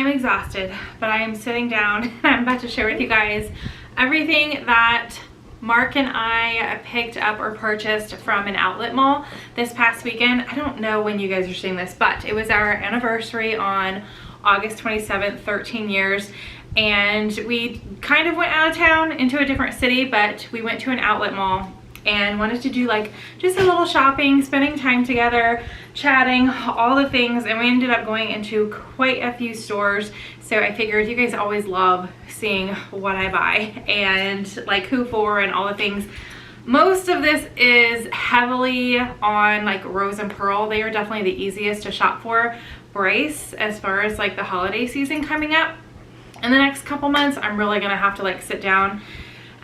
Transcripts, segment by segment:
am exhausted, but I am sitting down and I'm about to share with you guys everything that Mark and I picked up or purchased from an outlet mall this past weekend. I don't know when you guys are seeing this, but it was our anniversary on August 27th, 13 years. And we kind of went out of town into a different city, but we went to an outlet mall and wanted to do like just a little shopping, spending time together, chatting, all the things. And we ended up going into quite a few stores. So I figured you guys always love seeing what I buy and like who for and all the things. Most of this is heavily on like Rose and Pearl. They are definitely the easiest to shop for. Bryce, as far as like the holiday season coming up in the next couple months, I'm really gonna have to like sit down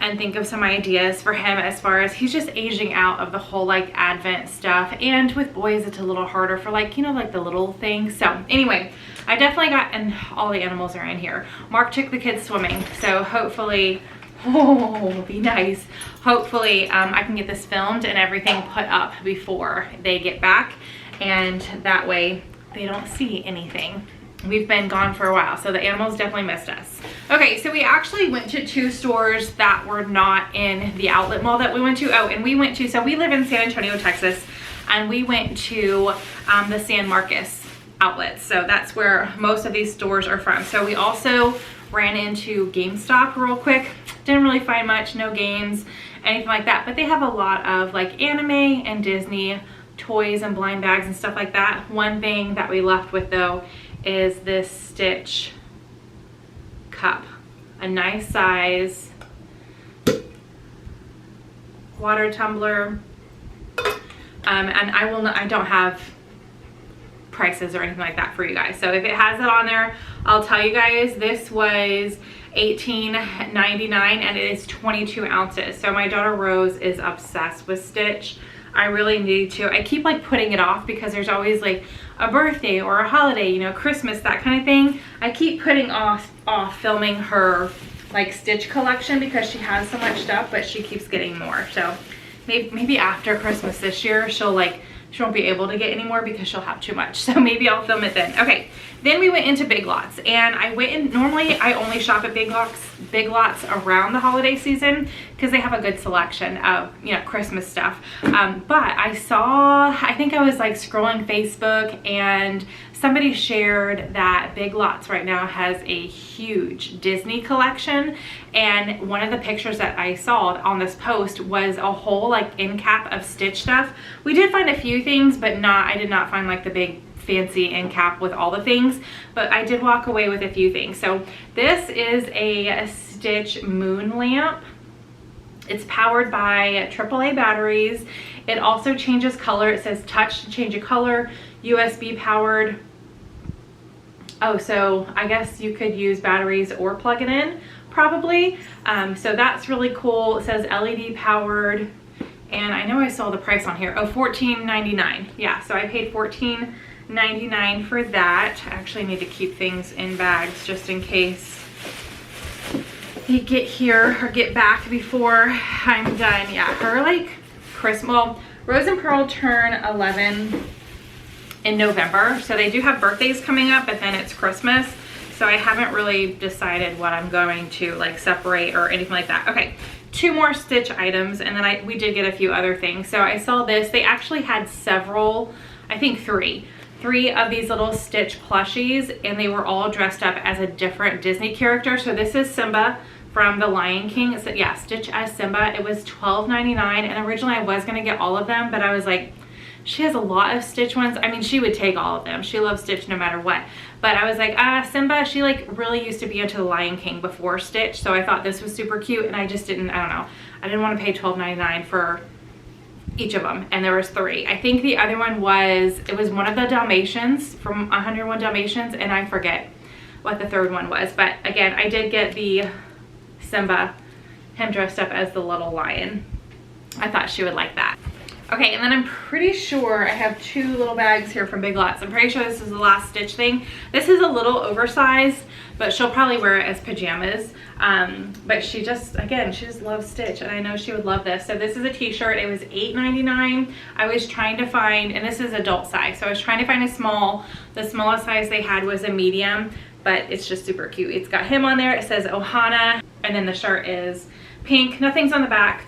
and think of some ideas for him, as far as he's just aging out of the whole like Advent stuff. And with boys, it's a little harder for like, you know, like the little things. So anyway, I definitely got, and all the animals are in here. Mark took the kids swimming. So hopefully, oh, be nice. Hopefully I can get this filmed and everything put up before they get back. And that way they don't see anything. We've been gone for a while, so the animals definitely missed us. Okay, so we actually went to two stores that were not in the outlet mall that we went to. Oh, and we went to, so we live in San Antonio, Texas, and we went to the San Marcos outlets. So that's where most of these stores are from. So we also ran into GameStop real quick. Didn't really find much, no games, anything like that, but they have a lot of like anime and Disney toys and blind bags and stuff like that. One thing that we left with though is this Stitch cup, a nice size water tumbler, and I don't have prices or anything like that for you guys, so if it has it on there, I'll tell you guys. This was $18.99 and it is 22 ounces. So my daughter Rose is obsessed with Stitch. I really need to. I keep like putting it off because there's always like a birthday or a holiday, you know, Christmas, that kind of thing. I keep putting off filming her like Stitch collection because she has so much stuff, but she keeps getting more. So maybe after Christmas this year, she won't be able to get any more because she'll have too much. So maybe I'll film it then. Okay, then we went into Big Lots, and I went in, normally I only shop at Big Lots around the holiday season because they have a good selection of, you know, Christmas stuff. But I think I was like scrolling Facebook and somebody shared that Big Lots right now has a huge Disney collection, and one of the pictures that I saw on this post was a whole like end cap of Stitch stuff. We did find a few things, but I did not find like the big fancy end cap with all the things, but I did walk away with a few things. So this is a Stitch moon lamp. It's powered by AAA batteries. It also changes color. It says touch to change a color, USB powered. Oh, so I guess you could use batteries or plug it in probably. So that's really cool. It says LED powered, and I know I saw the price on here. Oh, $14.99. Yeah, so I paid $14.99 for that. I actually need to keep things in bags just in case they get here or get back before I'm done. Yeah, her like Christmas, well, Rose and Pearl turn 11 in November, so they do have birthdays coming up, but then it's Christmas, so I haven't really decided what I'm going to like separate or anything like that. Okay, two more Stitch items, and then we did get a few other things. So I saw this. They actually had several, I think three of these little Stitch plushies, and they were all dressed up as a different Disney character. So this is Simba from The Lion King. It said, yeah, Stitch as Simba. It was $12.99, and originally I was gonna get all of them, but I was like, she has a lot of Stitch ones. I mean, she would take all of them. She loves Stitch no matter what. But I was like, Simba, she like really used to be into The Lion King before Stitch. So I thought this was super cute, and I just didn't, I don't know. I didn't want to pay $12.99 for each of them. And there was three. I think the other one was, it was one of the Dalmatians from 101 Dalmatians, and I forget what the third one was. But again, I did get the Simba, him dressed up as the little lion. I thought she would like that. Okay, and then I'm pretty sure I have two little bags here from Big Lots. I'm pretty sure this is the last Stitch thing. This is a little oversized, but she'll probably wear it as pajamas. But she just, again, she just loves Stitch, and I know she would love this. So this is a t-shirt. It was $8.99. I was trying to find, and this is adult size, so I was trying to find a small. The smallest size they had was a medium. but it's just super cute. It's got him on there. It says Ohana, and then the shirt is pink. Nothing's on the back,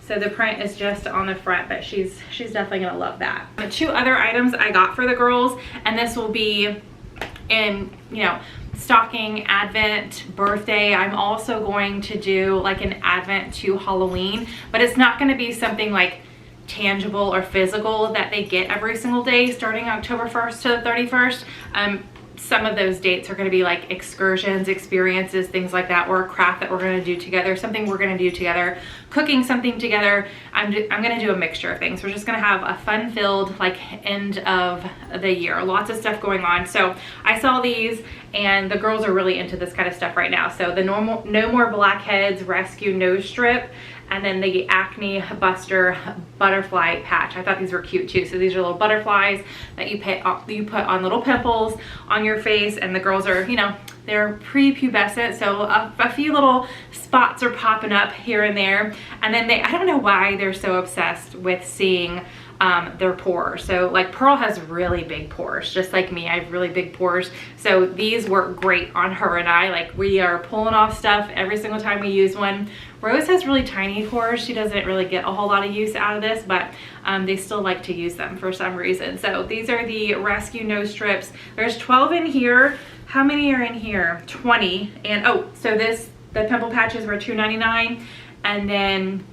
so the print is just on the front, but she's definitely gonna love that. The 2 other items I got for the girls, and this will be in, you know, stocking, Advent, birthday. I'm also going to do like an Advent to Halloween, but it's not going to be something like tangible or physical that they get every single day starting October 1st to the 31st. Some of those dates are going to be like excursions, experiences, things like that, or a craft that we're going to do together, something we're going to do together, cooking something together. I'm going to do a mixture of things. We're just going to have a fun-filled like end of the year, lots of stuff going on. So I saw these, and the girls are really into this kind of stuff right now. So the normal No More Blackheads Rescue Nose Strip, and then the Acne Buster Butterfly Patch. I thought these were cute too. So these are little butterflies that you put on little pimples on your face, and the girls are, you know, they're pre-pubescent, so a few little spots are popping up here and there. And then I don't know why they're so obsessed with seeing their pores. So like Pearl has really big pores, just like me. I have really big pores. So these work great on her and I. Like, we are pulling off stuff every single time we use one. Rose has really tiny pores. She doesn't really get a whole lot of use out of this, but they still like to use them for some reason. So these are the Rescue Nose Strips. There's 12 in here. How many are in here? 20. And oh, so the pimple patches were $2.99, and then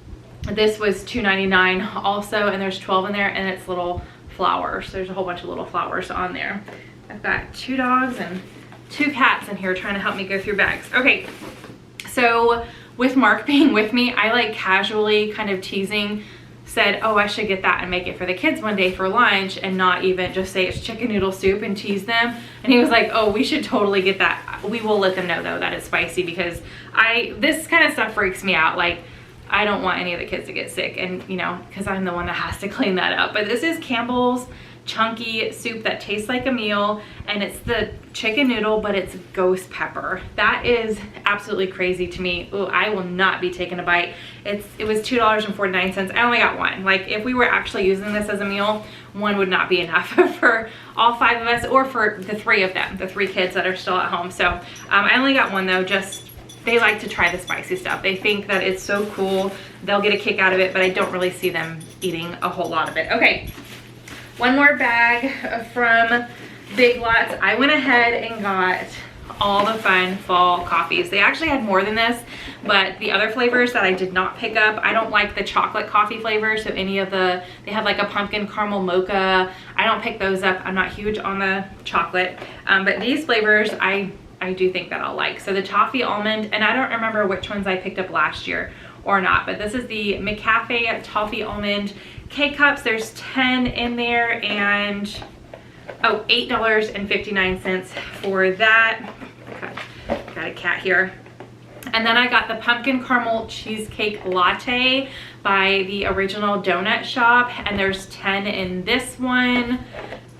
this was $2.99 also, and there's 12 in there, and it's little flowers. There's a whole bunch of little flowers on there. I've got 2 dogs and 2 cats in here trying to help me go through bags. Okay, so with Mark being with me, I like casually kind of teasing said, oh, I should get that and make it for the kids one day for lunch, and not even just say it's chicken noodle soup and tease them. And he was like, oh, we should totally get that. We will let them know though that it's spicy, because this kind of stuff freaks me out. Like, I don't want any of the kids to get sick, and you know, because I'm the one that has to clean that up. But this is Campbell's chunky soup that tastes like a meal, and it's the chicken noodle, but it's ghost pepper. That is absolutely crazy to me. Ooh, I will not be taking a bite. It was $2.49. I only got one. Like, if we were actually using this as a meal, one would not be enough for all 5 of us, or for the 3 of them, the 3 kids that are still at home. So I only got one though. Just, they like to try the spicy stuff. They think that it's so cool. They'll get a kick out of it, but I don't really see them eating a whole lot of it. Okay, one more bag from Big Lots. I went ahead and got all the fun fall coffees. They actually had more than this, but the other flavors that I did not pick up, I don't like the chocolate coffee flavor. So any of they have like a pumpkin caramel mocha. I don't pick those up. I'm not huge on the chocolate, but these flavors I do think that I'll like. So the toffee almond, and I don't remember which ones I picked up last year or not, but this is the McCafe toffee almond K-Cups. There's 10 in there, and oh, $8.59 for that. Got a cat here. And then I got the pumpkin caramel cheesecake latte by the Original Donut Shop, and there's 10 in this one,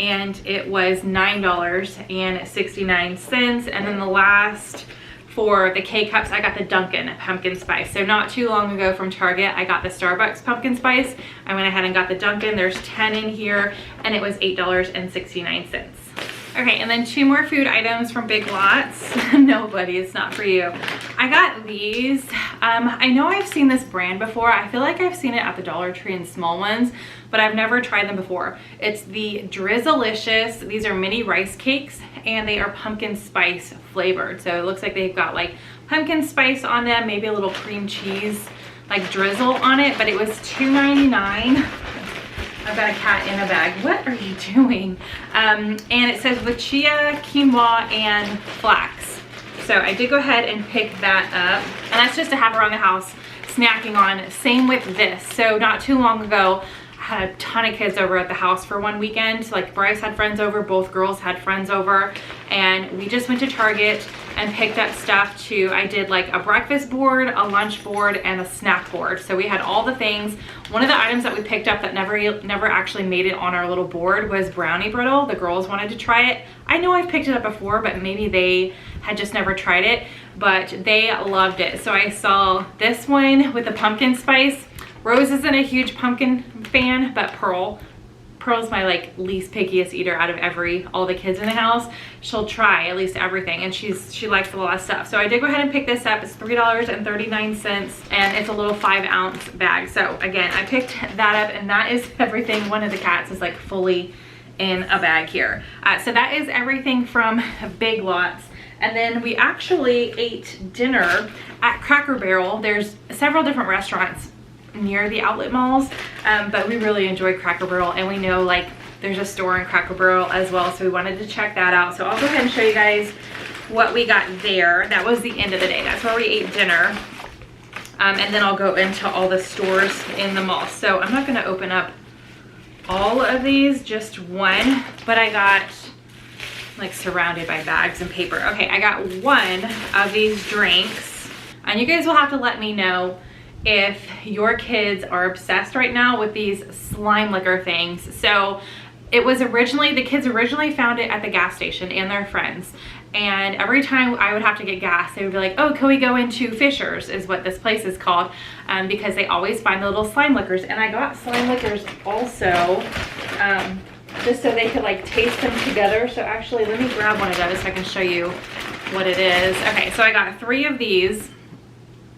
and it was $9.69. And then the last, for the K-Cups, I got the Dunkin' pumpkin spice. So not too long ago from Target, I got the Starbucks pumpkin spice. I went ahead and got the Dunkin'. There's 10 in here, and it was $8.69. Okay, and then 2 more food items from Big Lots. No, buddy, it's not for you. I got these. I know I've seen this brand before. I feel like I've seen it at the Dollar Tree in small ones, but I've never tried them before. It's the Drizzlicious. These are mini rice cakes, and they are pumpkin spice flavored. So it looks like they've got like pumpkin spice on them, maybe a little cream cheese like drizzle on it, but it was $2.99. I've got a cat in a bag. What are you doing? And it says with chia, quinoa, and flax. So I did go ahead and pick that up. And that's just to have around the house snacking on. Same with this. So not too long ago, I had a ton of kids over at the house for one weekend. Like, Bryce had friends over, both girls had friends over, and we just went to Target and picked up stuff too. I did like a breakfast board, a lunch board, and a snack board. So we had all the things. One of the items that we picked up that never actually made it on our little board was brownie brittle. The girls wanted to try it. I know I've picked it up before, but maybe they had just never tried it, but they loved it. So I saw this one with the pumpkin spice. Rose isn't a huge pumpkin fan, but Pearl Pearl's my like least pickiest eater out of all the kids in the house. She'll try at least everything, and she likes a lot of stuff. So I did go ahead and pick this up. It's $3.39, and it's a little 5-ounce bag. So again, I picked that up, and that is everything. One of the cats is like fully in a bag here. So that is everything from Big Lots. And then we actually ate dinner at Cracker Barrel. There's several different restaurants near the outlet malls, but we really enjoy Cracker Barrel, and we know like there's a store in Cracker Barrel as well, so we wanted to check that out. So I'll go ahead and show you guys what we got there. That was the end of the day. That's where we ate dinner. And then I'll go into all the stores in the mall. So I'm not gonna open up all of these, just one, but I got like surrounded by bags and paper. Okay, I got one of these drinks, and you guys will have to let me know if your kids are obsessed right now with these slime liquor things. So it was originally, the kids originally found it at the gas station and their friends. And every time I would have to get gas, they would be like, oh, can we go into Fisher's, is what this place is called, because they always find the little slime liquors. And I got slime liquors also, just so they could like taste them together. So actually, let me grab one of those so I can show you what it is. Okay, so I got 3 of these.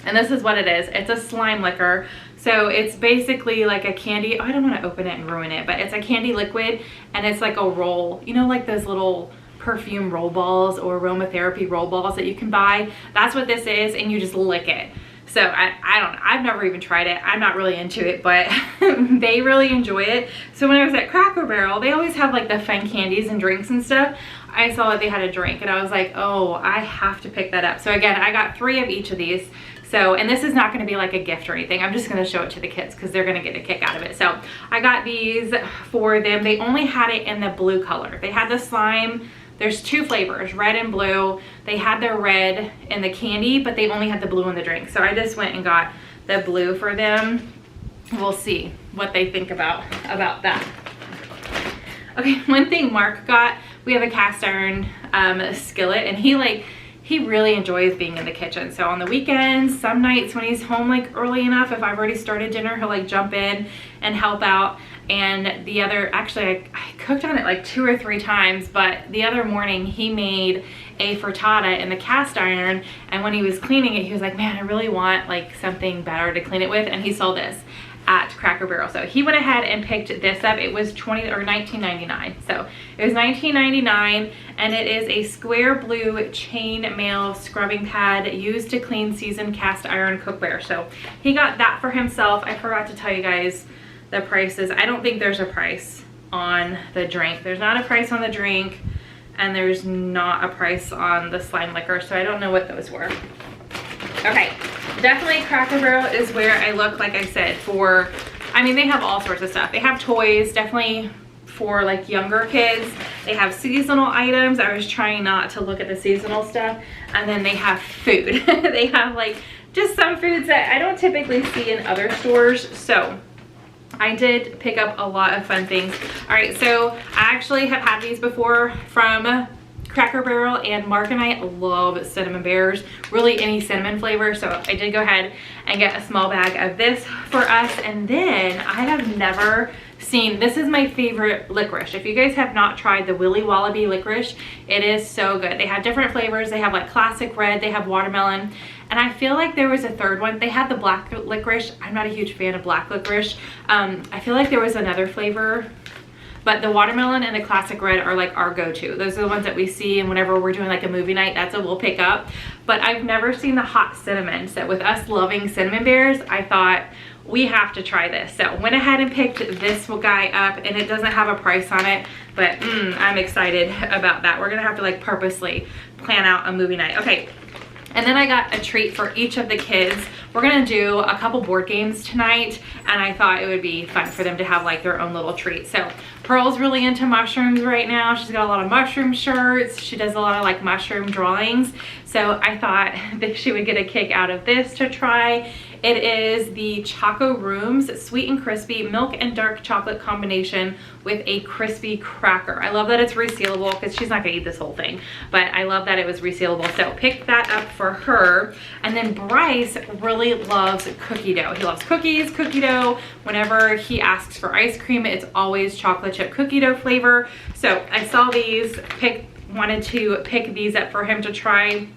And this is what it is. It's a slime liquor. So it's basically like a candy. Oh, I don't want to open it and ruin it, but it's a candy liquid, and it's like a roll. You know, like those little perfume roll balls or aromatherapy roll balls that you can buy. That's what this is, and you just lick it. So I don't know. I've never even tried it. I'm not really into it, but they really enjoy it. So when I was at Cracker Barrel, they always have like the fun candies and drinks and stuff. I saw that they had a drink, and I was like, oh, I have to pick that up. So again, I got 3 of each of these. So, and this is not going to be like a gift or anything. I'm just going to show it to the kids because they're going to get a kick out of it. So I got these for them. They only had it in the blue color. They had the slime. There's 2 flavors, red and blue. They had the red in the candy, but they only had the blue in the drink. So I just went and got the blue for them. We'll see what they think about that. Okay, one thing Mark got, we have a cast iron skillet, and he really enjoys being in the kitchen. So on the weekends, some nights when he's home like early enough, if I've already started dinner, he'll like jump in and help out. And the other, actually I cooked on it like 2 or 3 times, but the other morning he made a frittata in the cast iron, and when he was cleaning it, he was like, man, I really want like something better to clean it with, and he saw this at Cracker Barrel. So he went ahead and picked this up. It was $19.99. So it was $19.99, and it is a square blue chain mail scrubbing pad used to clean seasoned cast iron cookware. So he got that for himself. I forgot to tell you guys the prices. I don't think there's a price on the drink. There's not a price on the drink, and there's not a price on the slime liquor. So I don't know what those were. Okay, definitely Cracker Barrel is where I look, like I said, for, I mean, they have all sorts of stuff. They have toys, definitely for like younger kids. They have seasonal items. I was trying not to look at the seasonal stuff. And then they have food. They have like just some foods that I don't typically see in other stores. So I did pick up a lot of fun things. All right, so I actually have had these before from Cracker Barrel, and Mark and I love cinnamon bears, really any cinnamon flavor. So I did go ahead and get a small bag of this for us. And then I have never seen, this is my favorite licorice. If you guys have not tried the Willy Wallaby licorice, it is so good. They have different flavors. They have like classic red, they have watermelon, and I feel like there was a third one. They had the black licorice. I'm not a huge fan of black licorice. I feel like there was another flavor, but the watermelon and the classic red are like our go-to. Those are the ones that we see, and whenever we're doing like a movie night, that's what we'll pick up. But I've never seen the hot cinnamon. So with us loving cinnamon bears, I thought we have to try this. So went ahead and picked this guy up, and it doesn't have a price on it, but I'm excited about that. We're gonna have to like purposely plan out a movie night. Okay. And then I got a treat for each of the kids. We're gonna do a couple board games tonight, and I thought it would be fun for them to have like their own little treat. So Pearl's really into mushrooms right now. She's got a lot of mushroom shirts. She does a lot of like mushroom drawings. So I thought that she would get a kick out of this to try. It is the Choco Rooms Sweet and Crispy Milk and Dark Chocolate combination with a crispy cracker. I love that it's resealable because she's not gonna eat this whole thing, but I love that it was resealable. So picked that up for her. And then Bryce really really loves cookie dough. He loves cookies, cookie dough. Whenever he asks for ice cream, it's always chocolate chip cookie dough flavor. So I saw these, wanted to pick these up for him to try.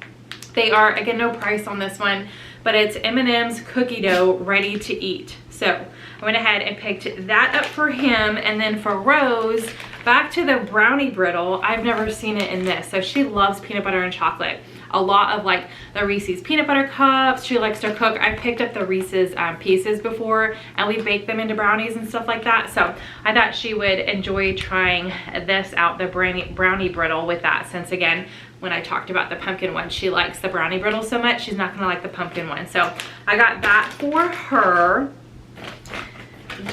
They are, again, no price on this one, but it's M&M's cookie dough ready to eat. So I went ahead and picked that up for him. And then for Rose, back to the brownie brittle. I've never seen it in this. So she loves peanut butter and chocolate. A lot of like the Reese's peanut butter cups. She likes to cook. I picked up the Reese's pieces before, and we baked them into brownies and stuff like that. So I thought she would enjoy trying this out, the brownie brittle with that, since again, when I talked about the pumpkin one, she likes the brownie brittle so much, she's not gonna like the pumpkin one. So I got that for her.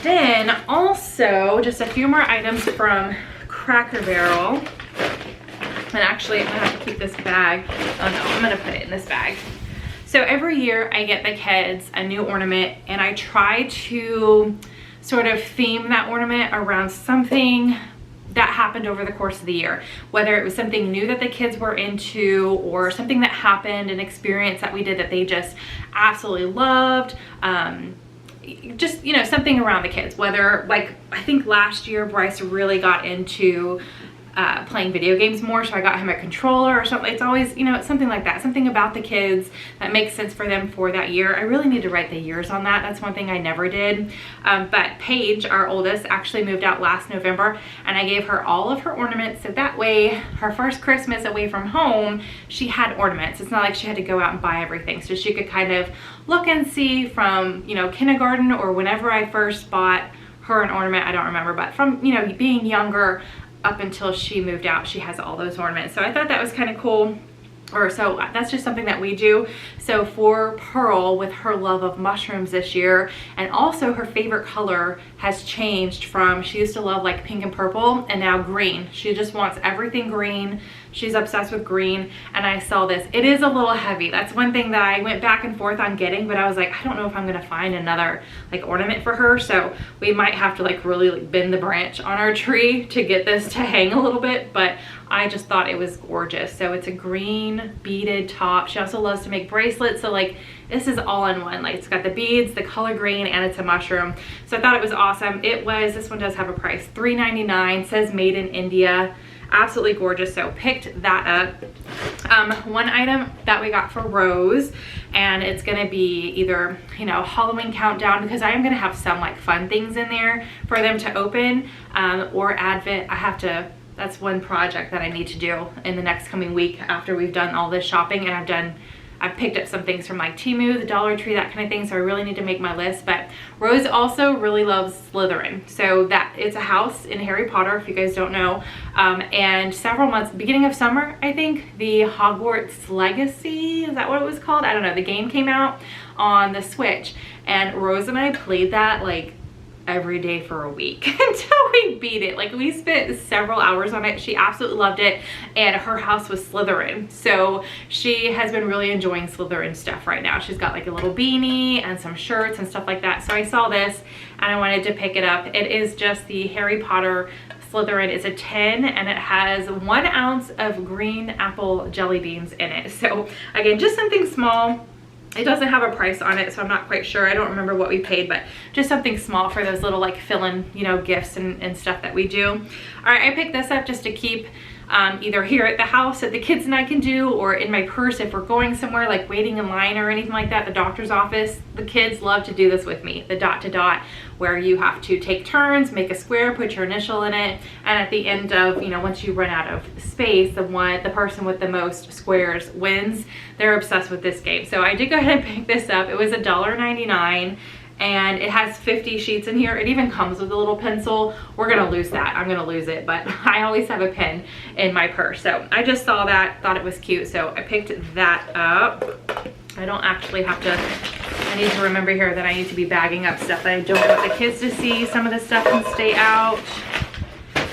Then also just a few more items from Cracker Barrel. And actually, I'm gonna have to keep this bag. Oh no, I'm gonna put it in this bag. So every year I get the kids a new ornament, and I try to sort of theme that ornament around something that happened over the course of the year. Whether it was something new that the kids were into, or something that happened, an experience that we did that they just absolutely loved. Just, you know, something around the kids. Whether, like, I think last year Bryce really got into playing video games more, so I got him a controller or something. It's always, you know, it's something like that, something about the kids that makes sense for them for that year. I really need to write the years on that. That's one thing I never did. But Paige, our oldest, actually moved out last November, and I gave her all of her ornaments, so that way her first Christmas away from home, she had ornaments. It's not like she had to go out and buy everything, so she could kind of look and see from, you know, kindergarten or whenever I first bought her an ornament, I don't remember, but from, you know, being younger up until she moved out, she has all those ornaments. So I thought that was kind of cool. Or so that's just something that we do. So for Pearl, with her love of mushrooms this year, and also her favorite color has changed from, she used to love like pink and purple, and now green. She just wants everything green. She's obsessed with green. And I saw this. It is a little heavy. That's one thing that I went back and forth on getting, but I was like, I don't know if I'm gonna find another like ornament for her. So we might have to like really like bend the branch on our tree to get this to hang a little bit, but I just thought it was gorgeous. So it's a green beaded top. She also loves to make bracelets. So like this is all in one. Like it's got the beads, the color green, and it's a mushroom. So I thought it was awesome. It was, this one does have a price, $3.99, says made in India. Absolutely gorgeous. So picked that up. One item that we got for Rose, and it's gonna be either, you know, Halloween countdown, because I am gonna have some like fun things in there for them to open, or Advent. I have to, that's one project that I need to do in the next coming week after we've done all this shopping. And I've picked up some things from like Temu, the Dollar Tree, that kind of thing. So I really need to make my list. But Rose also really loves Slytherin. So that it's a house in Harry Potter, if you guys don't know. And several months, beginning of summer, I think, the Hogwarts Legacy, is that what it was called? I don't know. The game came out on the Switch, and Rose and I played that like every day for a week until we beat it. Like we spent several hours on it. She absolutely loved it, and her house was Slytherin, so she has been really enjoying Slytherin stuff right now. She's got like a little beanie and some shirts and stuff like that. So I saw this and I wanted to pick it up. It is just the Harry Potter Slytherin. It's a 10, and it has 1 ounce of green apple jelly beans in it. So again, just something small. It doesn't have a price on it, so I'm not quite sure. I don't remember what we paid, but just something small for those little like fill-in, you know, gifts and stuff that we do. All right, I picked this up just to keep either here at the house that the kids and I can do, or in my purse if we're going somewhere like waiting in line or anything like that, the doctor's office. The kids love to do this with me, the dot to dot, where you have to take turns, make a square, put your initial in it, and at the end of, you know, once you run out of space, the person with the most squares wins. They're obsessed with this game. So I did go ahead and pick this up. It was $1.99. and it has 50 sheets in here. It even comes with a little pencil. We're gonna lose that. I'm gonna lose it, but I always have a pen in my purse. So I just saw that, thought it was cute, so I picked that up. I don't actually have to, I need to remember here that I need to be bagging up stuff that I don't want the kids to see. Some of the stuff can stay out.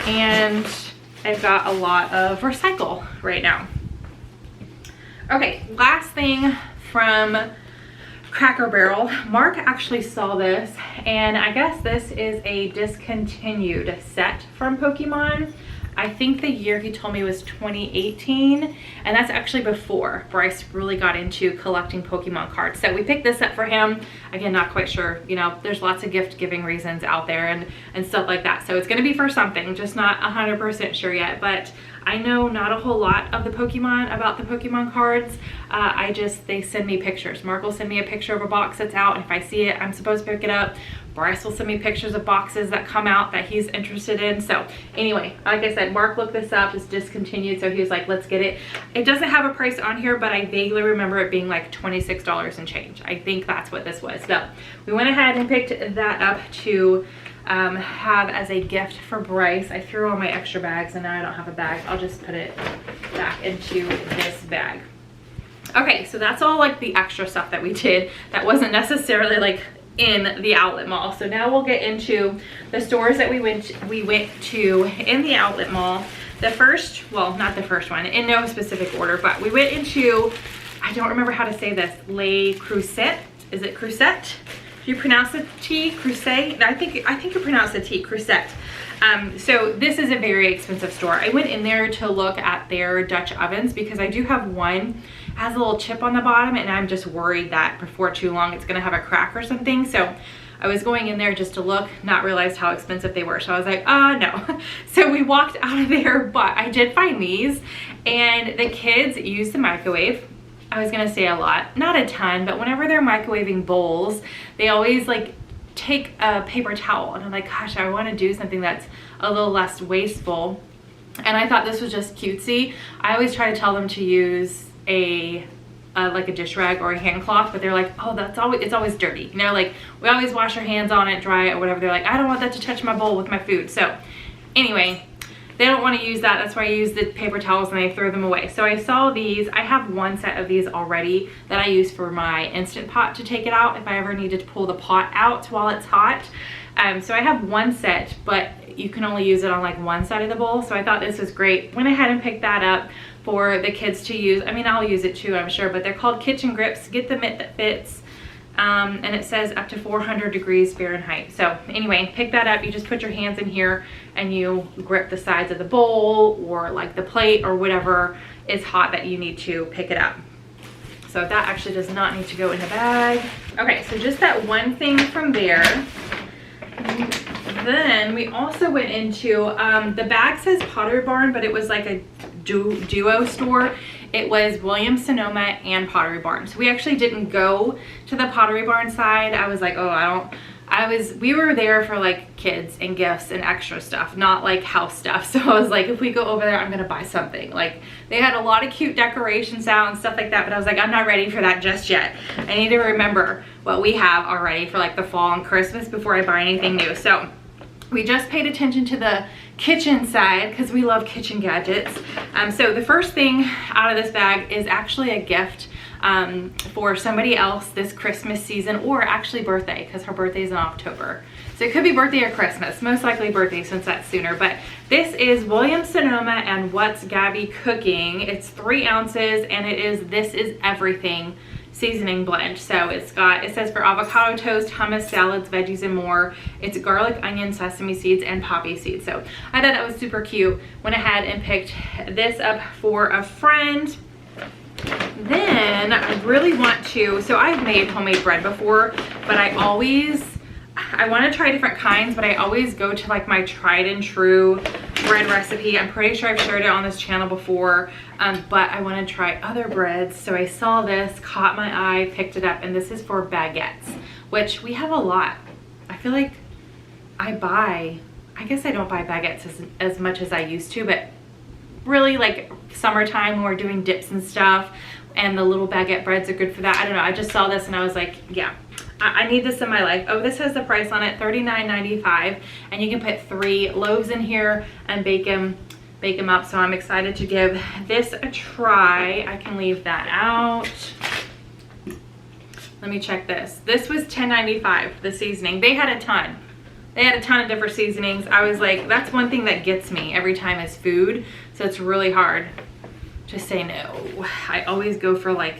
And I've got a lot of recycle right now. Okay, last thing from Cracker Barrel. Mark actually saw this, and I guess this is a discontinued set from Pokemon. I think the year he told me was 2018, and that's actually before Bryce really got into collecting Pokemon cards. So we picked this up for him. Again, not quite sure, you know, there's lots of gift giving reasons out there and stuff like that. So it's gonna be for something, just not 100% sure yet, but I know not a whole lot of the Pokemon, about the Pokemon cards. They send me pictures. Mark will send me a picture of a box that's out, and if I see it, I'm supposed to pick it up. Bryce will send me pictures of boxes that come out that he's interested in. So anyway, like I said, Mark looked this up, it's discontinued, so he was like, let's get it. It doesn't have a price on here, but I vaguely remember it being like $26 and change. I think that's what this was. So we went ahead and picked that up to have as a gift for Bryce. I threw all my extra bags and now I don't have a bag. I'll just put it back into this bag. Okay, so that's all like the extra stuff that we did that wasn't necessarily like in the outlet mall. So now we'll get into the stores that we went to in the outlet mall. The first, well, not the first one, in no specific order, but we went into, I don't remember how to say this, Le Creuset. Is it Creuset? Do you pronounce the T? Creuset? No, I think you pronounce the T, Creuset. So this is a very expensive store. I went in there to look at their Dutch ovens because I do have one, has a little chip on the bottom, and I'm just worried that before too long it's gonna have a crack or something. So I was going in there just to look, not realize how expensive they were. So I was like, no. So we walked out of there, but I did find these, and the kids use the microwave. I was gonna say a lot, not a ton, but whenever they're microwaving bowls, they always like take a paper towel, and I'm like, gosh, I want to do something that's a little less wasteful. And I thought this was just cutesy. I always try to tell them to use like a dish rag or a hand cloth, but they're like, oh, it's always dirty, you know, like we always wash our hands on it, dry it or whatever. They're like, I don't want that to touch my bowl with my food. So anyway, they don't want to use that. That's why I use the paper towels and I throw them away. So I saw these. I have one set of these already that I use for my Instant Pot to take it out if I ever needed to pull the pot out while it's hot. So I have one set, but you can only use it on like one side of the bowl. So I thought this was great. Went ahead and picked that up for the kids to use. I mean, I'll use it too, I'm sure, but they're called kitchen grips. Get the mitt that fits. And it says up to 400 degrees Fahrenheit. So anyway, pick that up. You just put your hands in here and you grip the sides of the bowl or like the plate or whatever is hot that you need to pick it up. So that actually does not need to go in the bag. Okay, so just that one thing from there. Then we also went into, the bag says Pottery Barn, but it was like a duo store. It was Williams Sonoma and Pottery Barn. So we actually didn't go to the Pottery Barn side. I was like, oh, we were there for like kids and gifts and extra stuff, not like house stuff. So I was like, if we go over there, I'm gonna buy something. Like they had a lot of cute decorations out and stuff like that, but I was like, I'm not ready for that just yet. I need to remember what we have already for like the fall and Christmas before I buy anything new. So we just paid attention to the kitchen side because we love kitchen gadgets. So the first thing out of this bag is actually a gift for somebody else this Christmas season, or actually birthday, because her birthday is in October. So it could be birthday or Christmas, most likely birthday since that's sooner. But this is Williams Sonoma and What's Gabby Cooking. It's 3 ounces and it is This Is Everything seasoning blend. So it says for avocado toast, hummus, salads, veggies, and more. It's garlic, onion, sesame seeds, and poppy seeds. So I thought that was super cute. Went ahead and picked this up for a friend. Then I really want to, so I've made homemade bread before, but I want to try different kinds, but I always go to like my tried and true bread recipe. I'm pretty sure I've shared it on this channel before, but I want to try other breads. So I saw this, caught my eye, picked it up, and this is for baguettes, which we have a lot. I feel like I guess I don't buy baguettes as much as I used to, but really like summertime when we're doing dips and stuff, and the little baguette breads are good for that. I don't know, I just saw this and I was like, yeah, I need this in my life. Oh, this has the price on it, $39.95, and you can put 3 loaves in here and bake them up. So I'm excited to give this a try. I can leave that out. Let me check this. This was $10.95, the seasoning. They had a ton. They had a ton of different seasonings. I was like, that's one thing that gets me every time is food. So it's really hard to say no. I always go for like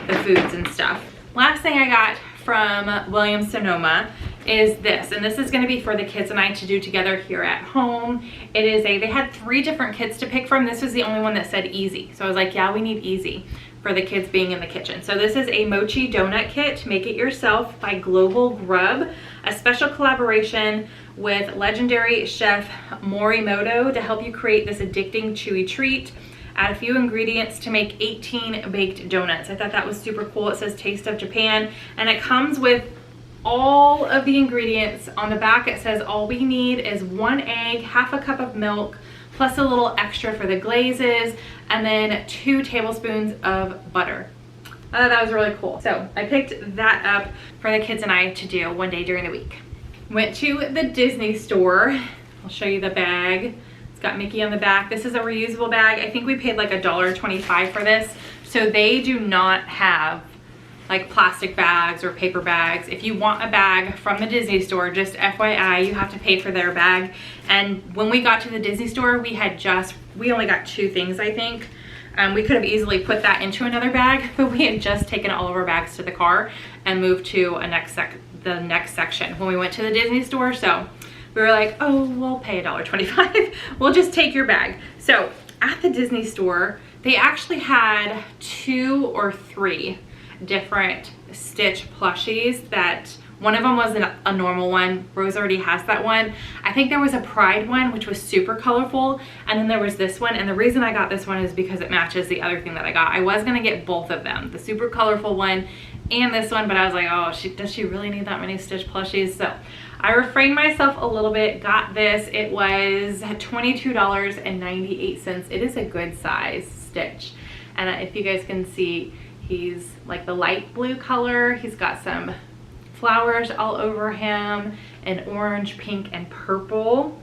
the foods and stuff. Last thing I got from Williams Sonoma is this, and this is going to be for the kids and I to do together here at home. It is they had 3 different kits to pick from. This was the only one that said easy. So I was like, yeah, we need easy for the kids being in the kitchen. So this is a mochi donut kit, make it yourself, by Global Grub, a special collaboration with legendary chef Morimoto to help you create this addicting chewy treat. Add a few ingredients to make 18 baked donuts. I thought that was super cool. It says Taste of Japan, and it comes with all of the ingredients. On the back it says all we need is 1 egg, half a cup of milk, plus a little extra for the glazes, and then 2 tablespoons of butter. I thought that was really cool. So I picked that up for the kids and I to do one day during the week. Went to the Disney store. I'll show you the bag. It's got Mickey on the back. This is a reusable bag. I think we paid like $1.25 for this. So they do not have like plastic bags or paper bags. If you want a bag from the Disney store, just FYI, you have to pay for their bag. And when we got to the Disney store, we only got 2 things, I think. We could have easily put that into another bag, but we had just taken all of our bags to the car and moved to the next section when we went to the Disney store. So we were like, oh, we'll pay $1.25. We'll just take your bag. So at the Disney store, they actually had 2 or 3 different Stitch plushies. That one of them was a normal one. Rose already has that one. I think there was a Pride one, which was super colorful, and then there was this one. And the reason I got this one is because it matches the other thing that I got. I was gonna get both of them, the super colorful one and this one, but I was like, oh, does she really need that many Stitch plushies? So I refrained myself a little bit, got this. It was $22.98. It is a good size Stitch. And if you guys can see, he's like the light blue color. He's got some flowers all over him, and orange, pink, and purple.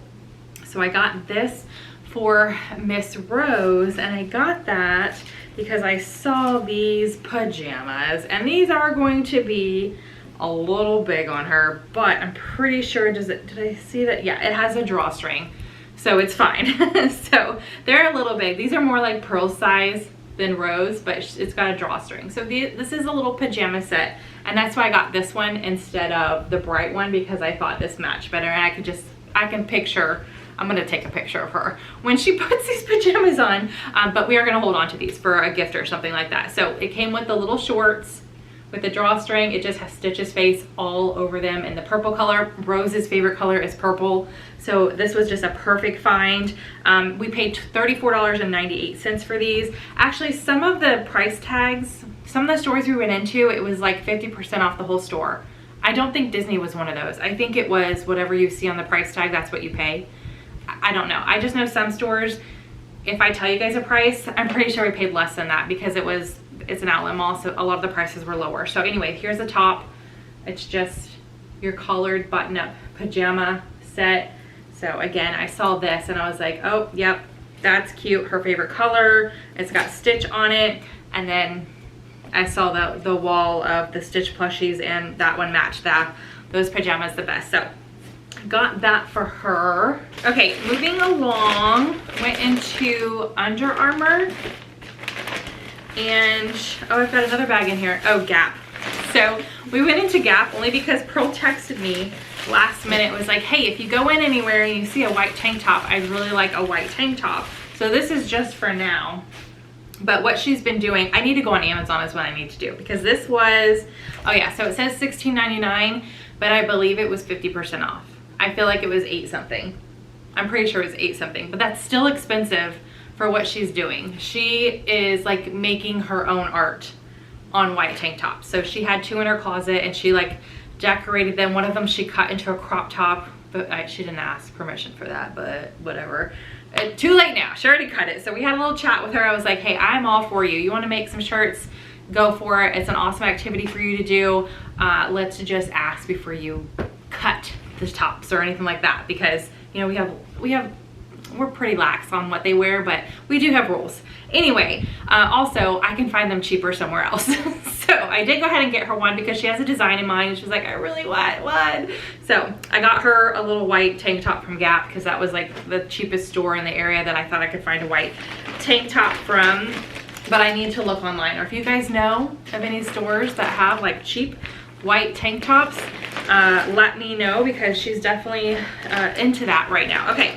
So I got this for Miss Rose, and I got that because I saw these pajamas, and these are going to be a little big on her, but I'm pretty sure, did I see that? Yeah, it has a drawstring, so it's fine. So they're a little big. These are more like Pearl size than Rose, but it's got a drawstring. So this is a little pajama set, and that's why I got this one instead of the bright one, because I thought this matched better, and I can picture, I'm gonna take a picture of her when she puts these pajamas on, but we are gonna hold on to these for a gift or something like that. So it came with the little shorts with the drawstring. It just has Stitch's face all over them in the purple color. Rose's favorite color is purple. So this was just a perfect find. We paid $34.98 for these. Actually, some of the price tags, some of the stores we went into, it was like 50% off the whole store. I don't think Disney was one of those. I think it was whatever you see on the price tag, that's what you pay. I don't know. I just know some stores, if I tell you guys a price, I'm pretty sure we paid less than that, because it's an outlet mall, so a lot of the prices were lower. So anyway, here's the top. It's just your collared button-up pajama set. So again, I saw this and I was like, oh, yep, that's cute. Her favorite color. It's got Stitch on it. And then I saw the wall of the Stitch plushies, and that one matched those pajamas the best. So got that for her. Okay, moving along, went into Under Armour. And oh, I've got another bag in here. Oh, Gap. So we went into Gap only because Pearl texted me last minute, was like, hey, if you go in anywhere and you see a white tank top, I'd really like a white tank top. So this is just for now. But what she's been doing, I need to go on Amazon is what I need to do, because this was, oh yeah, so it says $16.99, but I believe it was 50% off. I feel like it was 8 something. I'm pretty sure it was 8 something, but that's still expensive for what she's doing. She is like making her own art on white tank tops. So she had 2 in her closet, and she like decorated them. One of them she cut into a crop top, but she didn't ask permission for that, but whatever. Too late now, she already cut it. So we had a little chat with her. I was like, hey, I'm all for you. You wanna make some shirts? Go for it. It's an awesome activity for you to do. Let's just ask before you cut the tops or anything like that, because you know, we're pretty lax on what they wear, but we do have rules. Anyway, also I can find them cheaper somewhere else. So I did go ahead and get her one because she has a design in mind, and she's like, I really want one. So I got her a little white tank top from Gap, because that was like the cheapest store in the area that I thought I could find a white tank top from. But I need to look online, or if you guys know of any stores that have like cheap white tank tops, let me know, because she's definitely into that right now. Okay,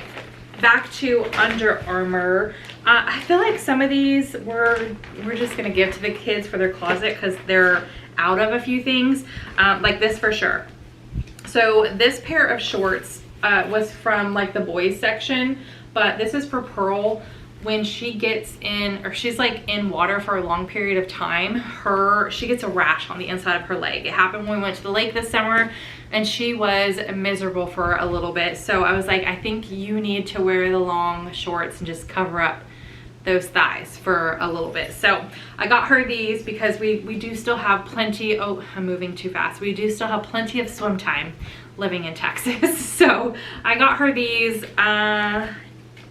back to Under Armour. I feel like some of these we're just gonna give to the kids for their closet because they're out of a few things, like this for sure. So this pair of shorts was from like the boys section, but this is for Pearl. When she gets in, or she's like in water for a long period of time, she gets a rash on the inside of her leg. It happened when we went to the lake this summer, and she was miserable for a little bit. So I was like, I think you need to wear the long shorts and just cover up those thighs for a little bit. So I got her these because we do still have plenty. Oh, I'm moving too fast. We do still have plenty of swim time living in Texas. So I got her these.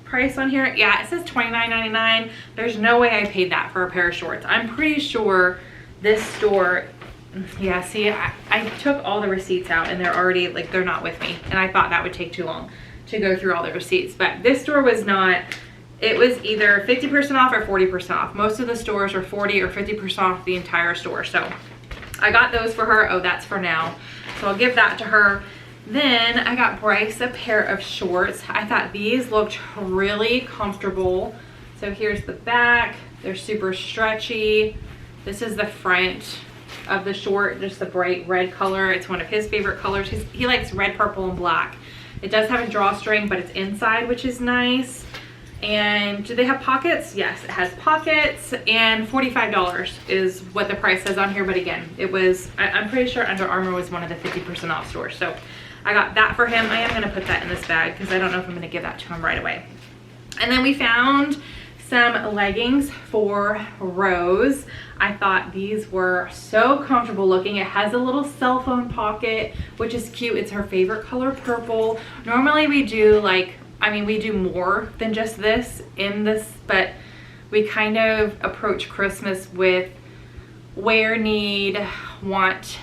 Price on here, yeah, it says $29.99. There's no way I paid that for a pair of shorts. I'm pretty sure this store, yeah, see, I took all the receipts out and they're already, like, they're not with me, and I thought that would take too long to go through all the receipts. But this store was not, it was either 50% off or 40% off. Most of the stores are 40 or 50% off the entire store. So I got those for her. Oh, that's for now, so I'll give that to her. Then I got Bryce a pair of shorts. I thought these looked really comfortable. So here's the back. They're super stretchy. This is the front of the short, just the bright red color. It's one of his favorite colors. He likes red, purple, and black. It does have a drawstring, but it's inside, which is nice. And do they have pockets? Yes, it has pockets, and $45 is what the price says on here. But again, it was, I'm pretty sure Under Armour was one of the 50% off stores. So I got that for him. I am gonna put that in this bag because I don't know if I'm gonna give that to him right away. And then we found some leggings for Rose. I thought these were so comfortable looking. It has a little cell phone pocket, which is cute. It's her favorite color, purple. Normally we do like, I mean, we do more than just this in this, but we kind of approach Christmas with wear, need, want,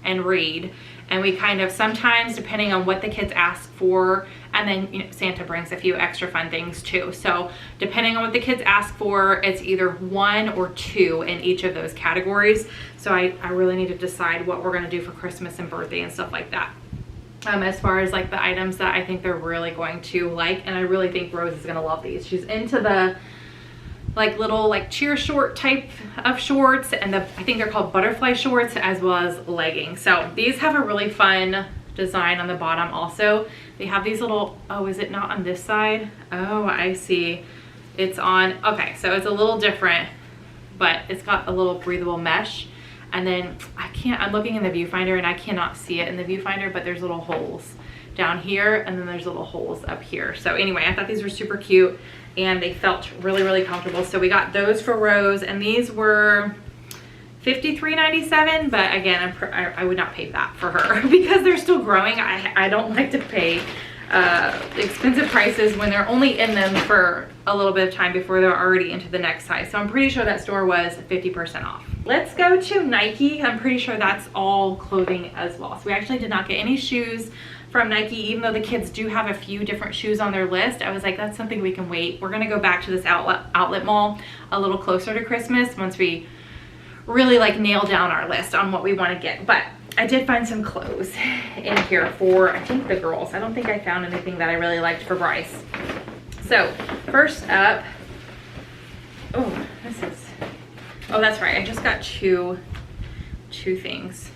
and read. And we kind of sometimes, depending on what the kids ask for, and then, you know, Santa brings a few extra fun things too. So depending on what the kids ask for, it's either 1 or 2 in each of those categories. So I really need to decide what we're gonna do for Christmas and birthday and stuff like that. As far as like the items that I think they're really going to like, and I really think Rose is gonna love these. She's into the like little like cheer short type of shorts, and I think they're called butterfly shorts, as well as leggings. So these have a really fun design on the bottom also. They have these little, oh, is it not on this side? Oh, I see. It's on, okay, so it's a little different, but it's got a little breathable mesh. And then I'm looking in the viewfinder and I cannot see it in the viewfinder, but there's little holes down here, and then there's little holes up here. So anyway, I thought these were super cute and they felt really, really comfortable. So we got those for Rose, and these were $53.97, but again, I would not pay that for her because they're still growing. I don't like to pay expensive prices when they're only in them for a little bit of time before they're already into the next size. So I'm pretty sure that store was 50% off. Let's go to Nike. I'm pretty sure that's all clothing as well. So we actually did not get any shoes from Nike, even though the kids do have a few different shoes on their list. I was like, that's something we can wait. We're gonna go back to this outlet mall a little closer to Christmas once we really like nail down our list on what we want to get. But I did find some clothes in here for, I think, the girls. I don't think I found anything that I really liked for Bryce. So first up, oh, that's right. I just got two things.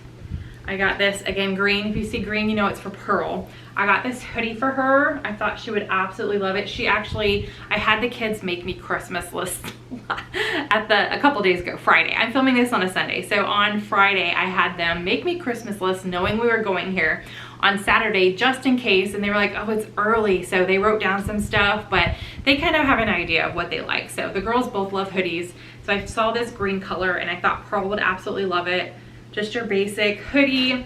I got this, again, green. If you see green, you know it's for Pearl. I got this hoodie for her. I thought she would absolutely love it. I had the kids make me Christmas lists a couple days ago, Friday. I'm filming this on a Sunday. So on Friday, I had them make me Christmas lists knowing we were going here on Saturday, just in case. And they were like, oh, it's early. So they wrote down some stuff, but they kind of have an idea of what they like. So the girls both love hoodies. So I saw this green color and I thought Pearl would absolutely love it. Just your basic hoodie.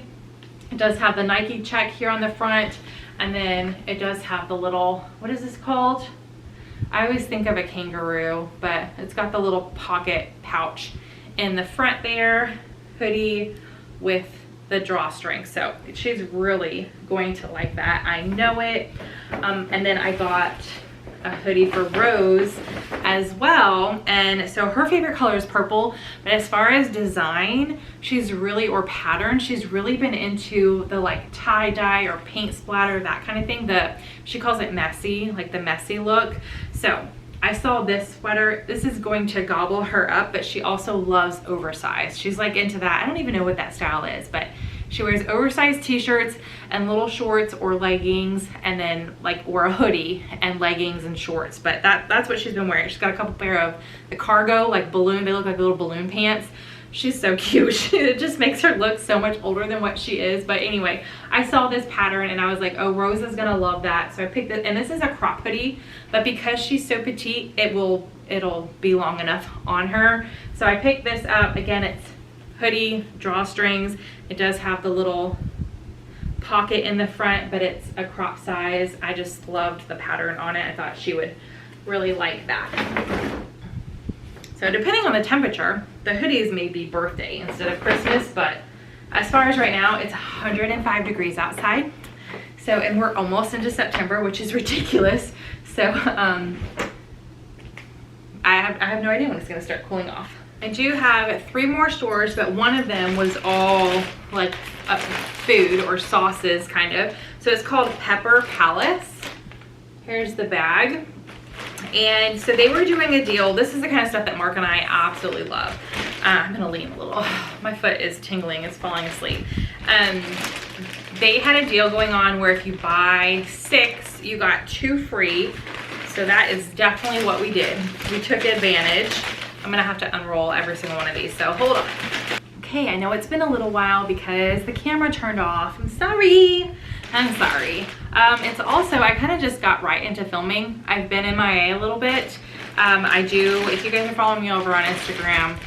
It does have the Nike check here on the front, and then it does have the little, what is this called? I always think of a kangaroo, but it's got the little pocket pouch in the front there. Hoodie with the drawstring. So she's really going to like that. I know it. And then I got a hoodie for Rose as well. And so her favorite color is purple, but as far as design, or pattern, she's really been into the like tie-dye or paint splatter, that kind of thing. She calls it messy, like the messy look. So I saw this sweater. This is going to gobble her up, but she also loves oversized. She's like into that. I don't even know what that style is, but she wears oversized t-shirts and little shorts or leggings, and then or a hoodie and leggings and shorts. But that's what she's been wearing. She's got a couple pair of the cargo, like balloon, they look like little balloon pants. She's so cute. It just makes her look so much older than what she is. But anyway, I saw this pattern and I was like, oh, Rose is gonna love that. So I picked it, and this is a crop hoodie, but because she's so petite, it'll be long enough on her. So I picked this up. Again, it's hoodie, drawstrings. It does have the little pocket in the front, but it's a crop size. I just loved the pattern on it. I thought she would really like that. So depending on the temperature, the hoodies may be birthday instead of Christmas, but as far as right now, it's 105 degrees outside. So, and we're almost into September, which is ridiculous. So I have no idea when it's gonna start cooling off. I do have 3 more stores, but one of them was all like food or sauces kind of. So it's called Pepper Palace. Here's the bag. And so they were doing a deal. This is the kind of stuff that Mark and I absolutely love. I'm gonna lean a little. My foot is tingling, it's falling asleep. They had a deal going on where if you buy 6, you got 2 free. So that is definitely what we did. We took advantage. I'm gonna have to unroll every single one of these, so hold on. Okay, I know it's been a little while because the camera turned off. I'm sorry. It's also, I kind of just got right into filming. I've been MIA a little bit. If you guys are following me over on Instagram,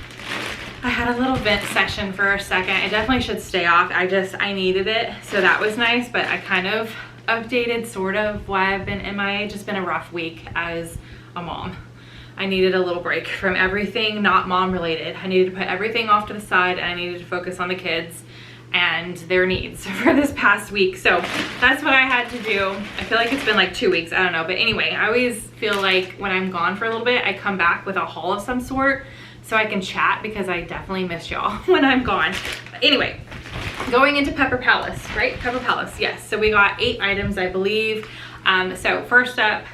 I had a little vent session for a second. I definitely should stay off. I needed it, so that was nice, but I kind of updated sort of why I've been MIA. Just been a rough week as a mom. I needed a little break from everything not mom related. I needed to put everything off to the side, and I needed to focus on the kids and their needs for this past week. So that's what I had to do. I feel like it's been like 2 weeks, I don't know. But anyway, I always feel like when I'm gone for a little bit, I come back with a haul of some sort so I can chat, because I definitely miss y'all when I'm gone. But anyway, going into Pepper Palace, right? Pepper Palace, yes. So we got 8 items, I believe. So first up,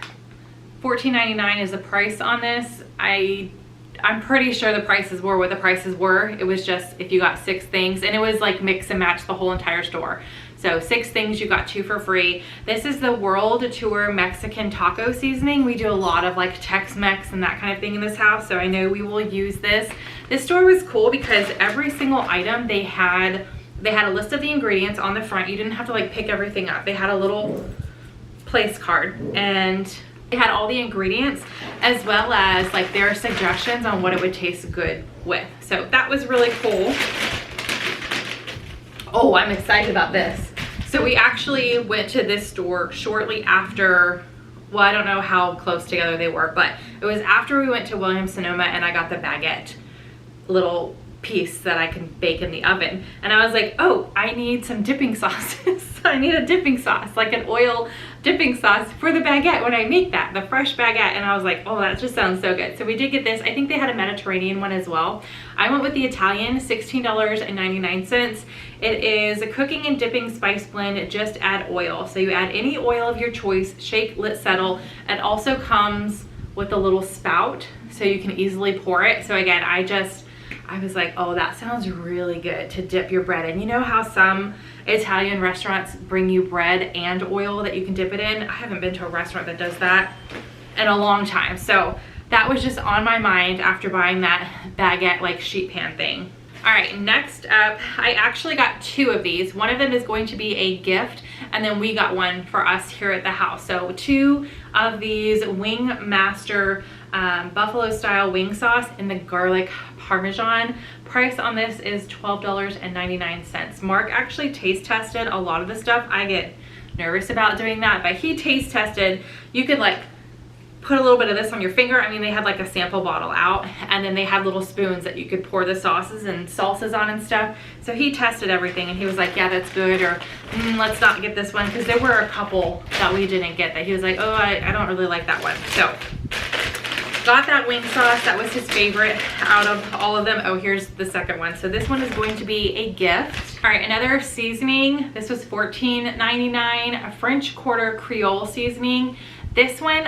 $14.99 is the price on this. I'm pretty sure the prices were what the prices were. It was just if you got 6 things, and it was like mix and match the whole entire store. So 6 things, you got 2 for free. This is the World Tour Mexican taco seasoning. We do a lot of like Tex-Mex and that kind of thing in this house, so I know we will use this. This store was cool because every single item they had a list of the ingredients on the front. You didn't have to like pick everything up. They had a little place card, and they had all the ingredients as well as like their suggestions on what it would taste good with. So that was really cool. Oh, I'm excited about this. So we actually went to this store shortly after, well, I don't know how close together they were, but it was after we went to Williams-Sonoma, and I got the baguette little piece that I can bake in the oven. And I was like, oh, I need some dipping sauces. I need a dipping sauce, like an oil dipping sauce for the baguette when I make that, the fresh baguette. And I was like, oh, that just sounds so good. So we did get this. I think they had a Mediterranean one as well. I went with the Italian, $16.99. It is a cooking and dipping spice blend. Just add oil. So you add any oil of your choice, shake, let settle. It also comes with a little spout so you can easily pour it. So again, I was like, oh, that sounds really good to dip your bread in. You know how some Italian restaurants bring you bread and oil that you can dip it in? I haven't been to a restaurant that does that in a long time. So that was just on my mind after buying that baguette like sheet pan thing. All right, next up, I actually got 2 of these. One of them is going to be a gift, and then we got one for us here at the house. So 2 of these Wing Master buffalo style wing sauce in the garlic parmesan. Price on this is $12.99. Mark actually taste tested a lot of the stuff. I get nervous about doing that, but he taste tested. You could like put a little bit of this on your finger. I mean, they had like a sample bottle out, and then they had little spoons that you could pour the sauces and salsas on and stuff. So he tested everything and he was like, yeah, that's good, or let's not get this one, because there were a couple that we didn't get that he was like, oh, I don't really like that one. So got that wing sauce. That was his favorite out of all of them. Oh, here's the second one. So this one is going to be a gift. All right, another seasoning. This was $14.99, a French Quarter Creole seasoning. This one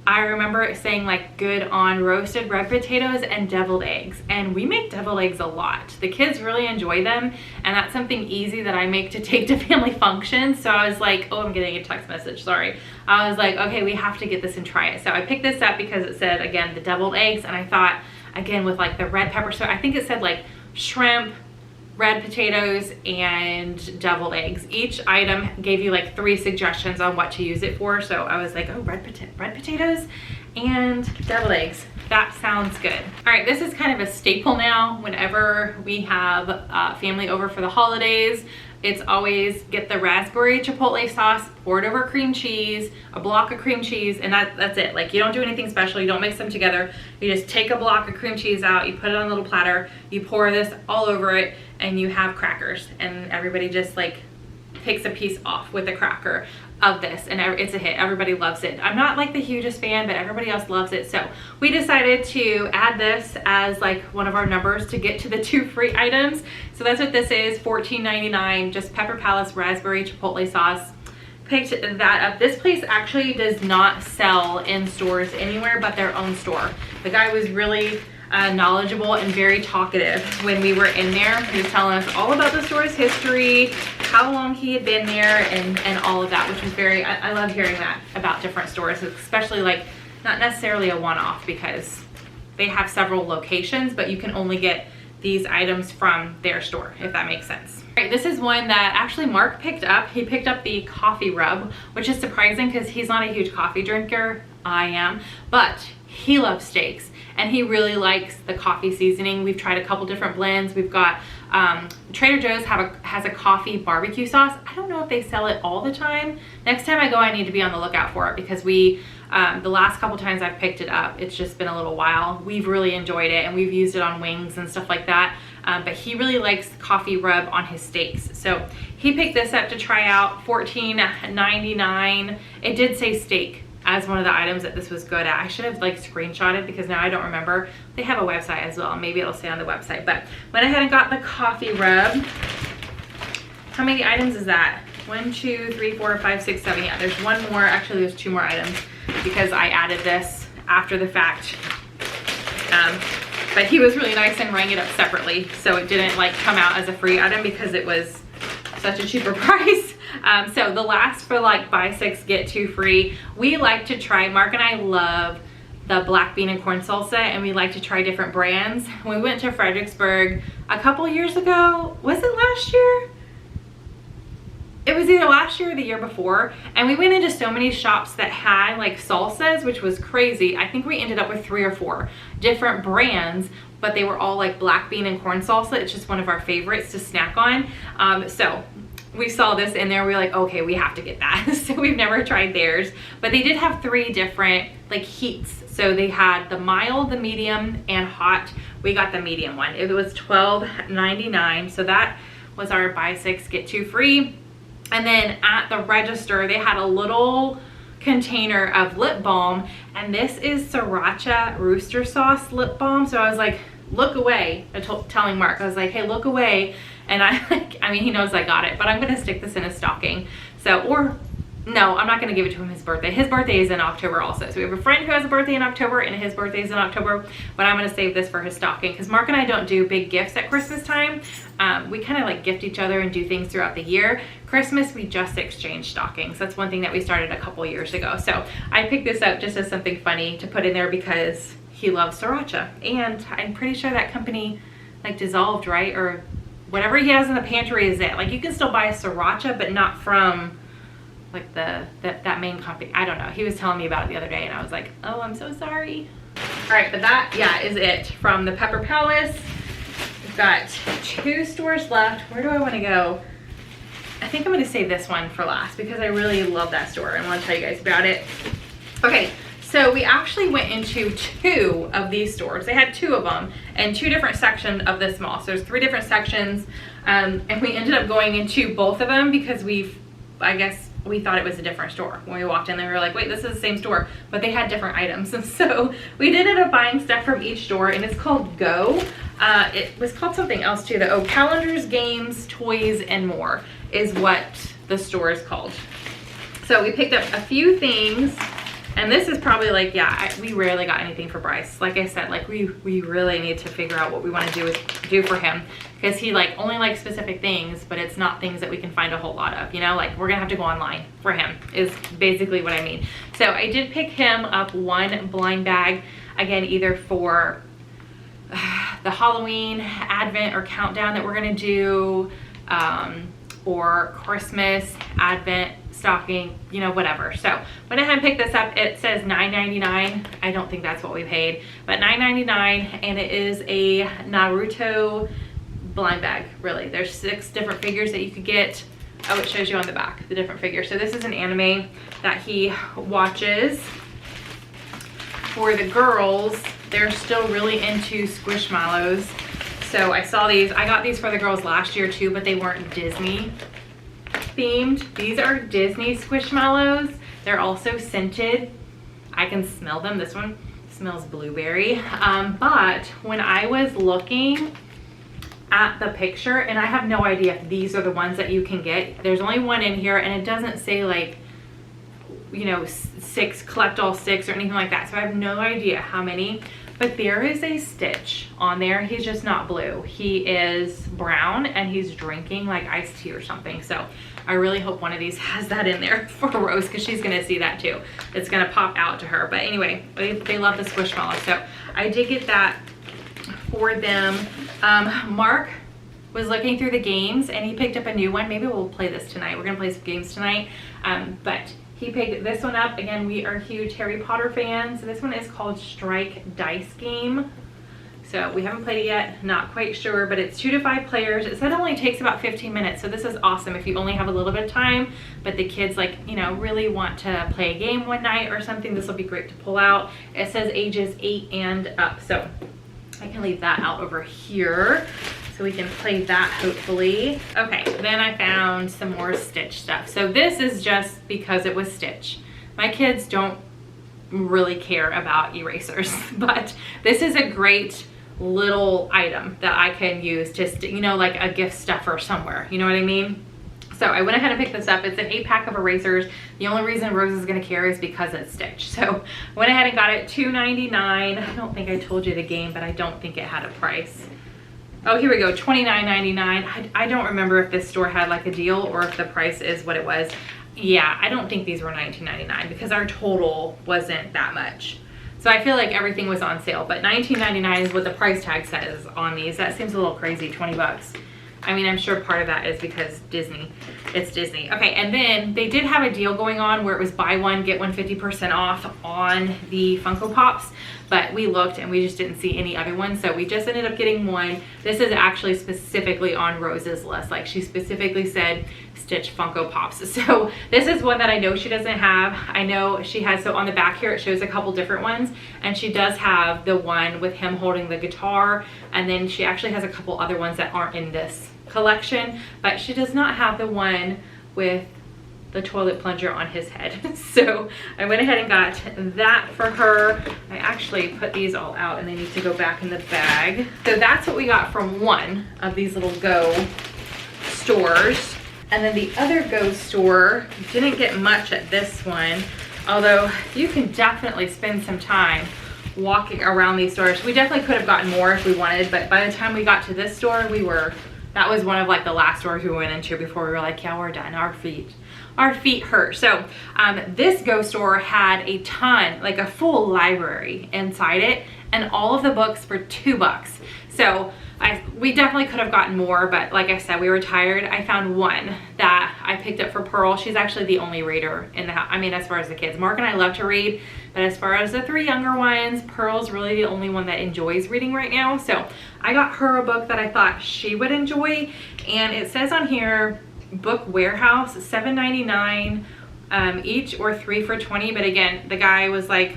I remember it saying like good on roasted red potatoes and deviled eggs. And we make deviled eggs a lot. The kids really enjoy them. And that's something easy that I make to take to family functions. So I was like, oh, I'm getting a text message, sorry. I was like, okay, we have to get this and try it. So I picked this up because it said, again, the deviled eggs. And I thought, again, with like the red pepper, so I think it said like shrimp, red potatoes, and deviled eggs. Each item gave you like 3 suggestions on what to use it for. So I was like, oh, red potatoes and deviled eggs. That sounds good. All right, this is kind of a staple now. Whenever we have family over for the holidays, it's always get the raspberry chipotle sauce, pour it over cream cheese, a block of cream cheese, and that's it. Like, you don't do anything special. You don't mix them together. You just take a block of cream cheese out, you put it on a little platter, you pour this all over it, and you have crackers. And everybody just like takes a piece off with a cracker of this, and it's a hit. Everybody loves it. I'm not like the hugest fan, but everybody else loves it. So we decided to add this as like one of our numbers to get to the 2 free items. So that's what this is, $14.99, just Pepper Palace raspberry chipotle sauce. Picked that up. This place actually does not sell in stores anywhere but their own store. The guy was really knowledgeable and very talkative when we were in there. He was telling us all about the store's history, how long he had been there, and all of that, which was very, I love hearing that about different stores, especially like not necessarily a one-off, because they have several locations, but you can only get these items from their store, if that makes sense. All right, this is one that actually Mark picked up. He picked up the coffee rub, which is surprising because he's not a huge coffee drinker. I am, but he loves steaks. And he really likes the coffee seasoning. We've tried a couple different blends. We've got Trader Joe's has a coffee barbecue sauce. I don't know if they sell it all the time. Next time I go, I need to be on the lookout for it, because the last couple times I've picked it up, it's just been a little while. We've really enjoyed it, and we've used it on wings and stuff like that. But he really likes coffee rub on his steaks. So he picked this up to try out, $14.99. It did say steak as one of the items that this was good at. I should have like screenshotted, because now I don't remember. They have a website as well. Maybe it'll say on the website. But went ahead and got the coffee rub. How many items is that? 1, 2, 3, 4, 5, 6, 7. Yeah, there's one more. Actually, there's 2 more items, because I added this after the fact. But he was really nice and rang it up separately, so it didn't like come out as a free item because it was such a cheaper price. So the last for like buy 6 get 2 free, we like to try, Mark and I love the black bean and corn salsa, and we like to try different brands. We went to Fredericksburg a couple years ago. Was it last year? It was either last year or the year before, and we went into so many shops that had like salsas, which was crazy. I think we ended up with 3 or 4 different brands, but they were all like black bean and corn salsa. It's just one of our favorites to snack on. So we saw this in there, we were like, okay, we have to get that. So we've never tried theirs, but they did have 3 different like heats. So they had the mild, the medium, and hot. We got the medium one. It was $12.99. So that was our buy 6 get 2 free. And then at the register, they had a little container of lip balm, and this is Sriracha Rooster Sauce lip balm. So I was like, look away. Telling Mark, I was like, hey, look away. And I mean, he knows I got it, but I'm gonna stick this in his stocking. So, or no, I'm not gonna give it to him his birthday. His birthday is in October also. So we have a friend who has a birthday in October, and his birthday is in October, but I'm gonna save this for his stocking, because Mark and I don't do big gifts at Christmas time. We kind of like gift each other and do things throughout the year. Christmas, we just exchange stockings. That's one thing that we started a couple years ago. So I picked this up just as something funny to put in there, because he loves sriracha, and I'm pretty sure that company like dissolved, right? Or whatever he has in the pantry is it. Like, you can still buy a sriracha, but not from like that main company. I don't know. He was telling me about it the other day, and I was like, oh, I'm so sorry. All right, but that, yeah, is it from the Pepper Palace. We've got 2 stores left. Where do I want to go? I think I'm going to save this one for last, because I really love that store and want to tell you guys about it. Okay, So we actually went into 2 of these stores. They had 2 of them and 2 different sections of this mall. So there's 3 different sections, and we ended up going into both of them because I guess we thought it was a different store. When we walked in there, we were like, wait, this is the same store, but they had different items. And so we did end up buying stuff from each store, and it's called Go. It was called something else too, though. Oh, calendars, games, toys, and more is what the store is called. So we picked up a few things, and this is probably like, yeah, we rarely got anything for Bryce. Like I said, like we really need to figure out what we want to do for him, because he like only likes specific things, but it's not things that we can find a whole lot of, you know, like we're gonna have to go online for him is basically what I mean. So I did pick him up 1 blind bag, again, either for the Halloween, Advent, or countdown that we're gonna do, or Christmas, Advent, stocking, you know, whatever. So went ahead and picked this up. It says $9.99. I don't think that's what we paid, but $9.99, and it is a Naruto blind bag. Really, there's 6 different figures that you could get. Oh, it shows you on the back the different figures. So this is an anime that he watches. For the girls, they're still really into Squishmallows. So I saw these. I got these for the girls last year too, but they weren't Disney themed. These are Disney Squishmallows. They're also scented. I can smell them. This one smells blueberry. But when I was looking at the picture, and I have no idea if these are the ones that you can get. There's only 1 in here, and it doesn't say like, you know, 6, collect all 6 or anything like that. So I have no idea how many. But there is a Stitch on there. He's just not blue. He is brown, and he's drinking like iced tea or something. So I really hope one of these has that in there for Rose, because she's gonna see that too. It's gonna pop out to her. But anyway, they love the Squishmallow. So I did get that for them. Mark was looking through the games, and he picked up a new one. Maybe we'll play this tonight. We're gonna play some games tonight. But he picked this one up. Again, we are huge Harry Potter fans. This one is called Strike Dice Game. So we haven't played it yet, not quite sure, but it's 2 to 5 players. It said it only takes about 15 minutes, so this is awesome if you only have a little bit of time, but the kids, like, you know, really want to play a game one night or something. This will be great to pull out. It says ages 8 and up, so I can leave that out over here so we can play that hopefully. Okay, then I found some more Stitch stuff. So this is just because it was Stitch. My kids don't really care about erasers, but this is a great little item that I can use to, you know, like a gift stuffer somewhere, you know what I mean? So I went ahead and picked this up. It's an 8-pack of erasers. The only reason Rose is gonna care is because it's Stitch. So I went ahead and got it $2.99. I don't think I told you the game, but I don't think it had a price. Oh, here we go, $29.99. I don't remember if this store had like a deal or if the price is what it was. Yeah, I don't think these were $19.99 because our total wasn't that much. So I feel like everything was on sale, but $19.99 is what the price tag says on these. That seems a little crazy, 20 bucks. I mean, I'm sure part of that is because Disney. It's Disney. Okay, and then they did have a deal going on where it was buy one, get one 50% off on the Funko Pops, but we looked and we just didn't see any other ones, so we just ended up getting one. This is actually specifically on Rose's list. Like, she specifically said Stitch Funko Pops. So this is one that I know she doesn't have. I know she has, so on the back here it shows a couple different ones, and she does have the one with him holding the guitar, and then she actually has a couple other ones that aren't in this collection, but she does not have the one with the toilet plunger on his head. So I went ahead and got that for her. I actually put these all out and they need to go back in the bag. So that's what we got from one of these little Go stores. And then the other Go store, didn't get much at this one, although you can definitely spend some time walking around these stores. We definitely could have gotten more if we wanted, but by the time we got to this store, that was one of like the last stores we went into before we were like, yeah, we're done. Our feet hurt. So this Go store had a ton, like a full library inside it, and all of the books for $2. So we definitely could have gotten more, but like I said, we were tired. I found one that I picked up for Pearl. She's actually the only reader in the house. I mean, as far as the kids, Mark and I love to read, but as far as the 3 younger ones, Pearl's really the only one that enjoys reading right now. So I got her a book that I thought she would enjoy, and it says on here, Book Warehouse, $7.99 each, or 3 for $20. But again, the guy was like,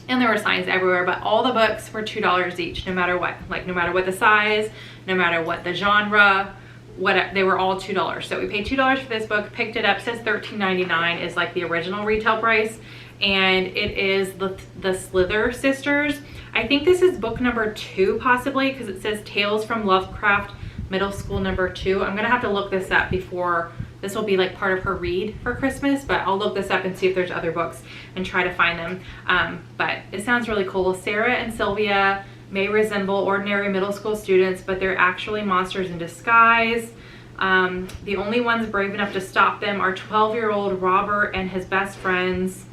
and there were signs everywhere, but all the books were $2 each, no matter what. Like no matter what the size, no matter what the genre, what, they were all $2. So we paid $2 for this book, picked it up, says $13.99 is like the original retail price, and it is the Slither Sisters. I think this is book number 2 possibly, because it says Tales from Lovecraft Middle School number 2. I'm gonna have to look this up before, this will be like part of her read for Christmas, but I'll look this up and see if there's other books and try to find them. But it sounds really cool. Sarah and Sylvia may resemble ordinary middle school students, but they're actually monsters in disguise. The only ones brave enough to stop them are 12-year-old Robert and his best friends,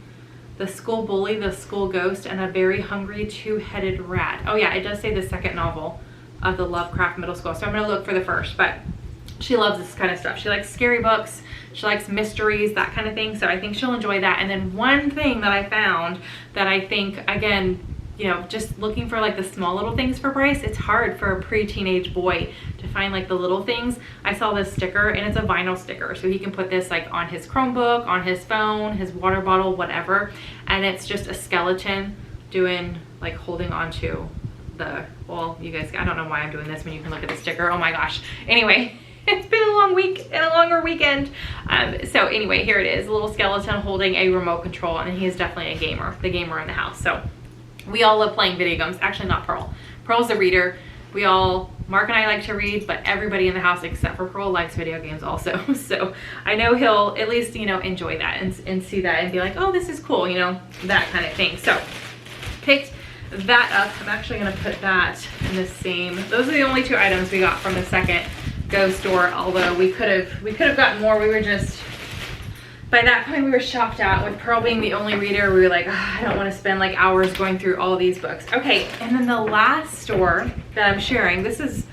the school bully, the school ghost, and a very hungry two-headed rat. Oh yeah, it does say the second novel of the Lovecraft Middle School. So I'm gonna look for the first, but she loves this kind of stuff. She likes scary books, she likes mysteries, that kind of thing. So I think she'll enjoy that. And then one thing that I found that I think, again, you know, just looking for like the small little things for Bryce, it's hard for a pre-teenage boy to find like the little things. I saw this sticker, and it's a vinyl sticker, so he can put this like on his Chromebook, on his phone, his water bottle, whatever. And it's just a skeleton doing like holding on to the, well, you guys, I don't know why I'm doing this when you can look at the sticker. Oh my gosh. Anyway, it's been a long week and a longer weekend. So anyway, here it is, a little skeleton holding a remote control, and he is definitely a gamer, the gamer in the house. So we all love playing video games. Actually, not Pearl. Pearl's a reader. We all, Mark and I like to read, but everybody in the house except for Pearl likes video games also. So I know he'll at least, you know, enjoy that and see that and be like, oh, this is cool, you know, that kind of thing. So picked that up. I'm actually gonna put that in the same, those are the only 2 items we got from the second Go store, although we could have gotten more. We were just, by that point we were shopped out. With Pearl being the only reader, we were like, oh, I don't want to spend like hours going through all these books. Okay, and then the last store that I'm sharing, this is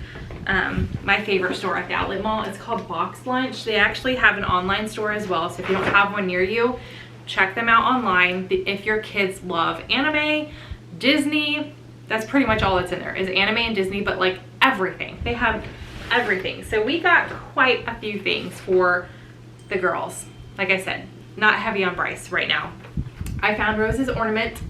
my favorite store at the outlet mall. It's called Box Lunch. They actually have an online store as well, so if you don't have one near you, check them out online. If your kids love anime, Disney, that's pretty much all that's in there is anime and Disney, but like everything. They have everything. So we got quite a few things for the girls. Like I said, not heavy on Bryce right now. I found Rose's ornament.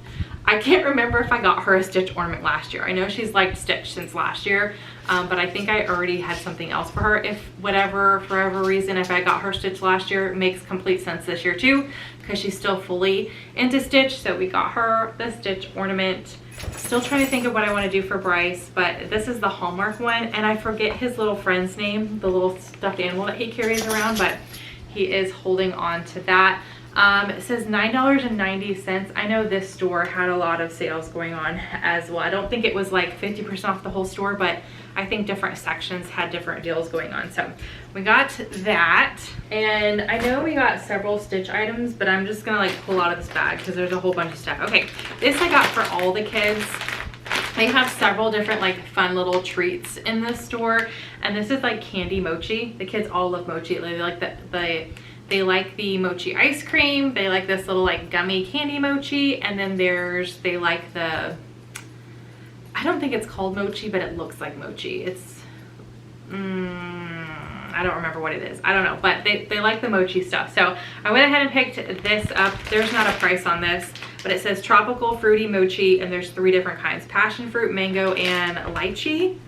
I can't remember if I got her a Stitch ornament last year. I know she's liked Stitch since last year, but I think I already had something else for her. If whatever, for whatever reason, if I got her Stitch last year, it makes complete sense this year too, because she's still fully into Stitch. So we got her the Stitch ornament. Still trying to think of what I want to do for Bryce, but this is the Hallmark one, and I forget his little friend's name, the little stuffed animal that he carries around, but he is holding on to that. It says $9.90. I know this store had a lot of sales going on as well. I don't think it was like 50% off the whole store, but I think different sections had different deals going on. So we got that, and I know we got several Stitch items, but I'm just gonna like pull out of this bag because there's a whole bunch of stuff. Okay, this I got for all the kids. They have several different like fun little treats in this store, and this is like candy mochi. The kids all love mochi. They like they like the mochi ice cream. They like this little like gummy candy mochi, and then they like the, I don't think it's called mochi, but it looks like mochi. It's I don't remember what it is. I don't know, but they like the mochi stuff. So I went ahead and picked this up. There's not a price on this, but it says tropical fruity mochi, and there's 3 different kinds: passion fruit, mango, and lychee.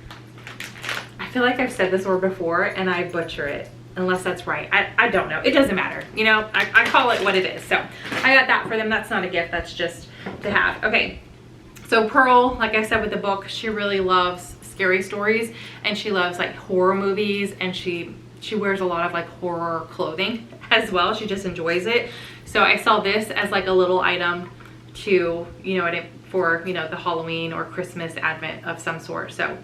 I feel like I've said this word before and I butcher it, unless that's right. I don't know. It doesn't matter. You know, I call it what it is. So I got that for them. That's not a gift. That's just to have. Okay. So Pearl, like I said with the book, she really loves scary stories, and she loves like horror movies, and she wears a lot of like horror clothing as well. She just enjoys it. So I saw this as like a little item to, you know, for, you know, the Halloween or Christmas advent of some sort. So,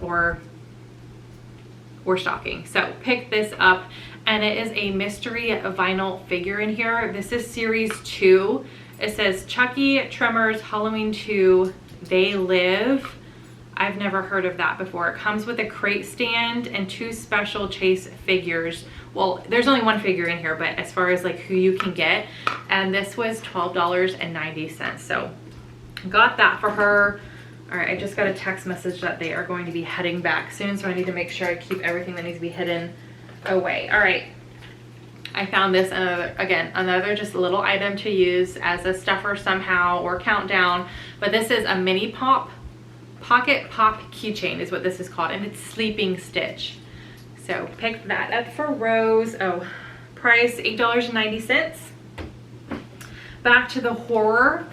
or stocking. So pick this up, and it is a mystery vinyl figure in here. This is series 2. It says Chucky, Tremors, Halloween 2, They Live. I've never heard of that before. It comes with a crate stand and 2 special chase figures. Well, there's only 1 figure in here, but as far as like who you can get, and this was $12.90. So got that for her. All right, I just got a text message that they are going to be heading back soon, so I need to make sure I keep everything that needs to be hidden away. All right, I found this another just little item to use as a stuffer somehow or countdown. But this is a mini pocket pop keychain is what this is called, and it's sleeping stitch. So picked that up for Rose. Oh, price $8.90. Back to the horror.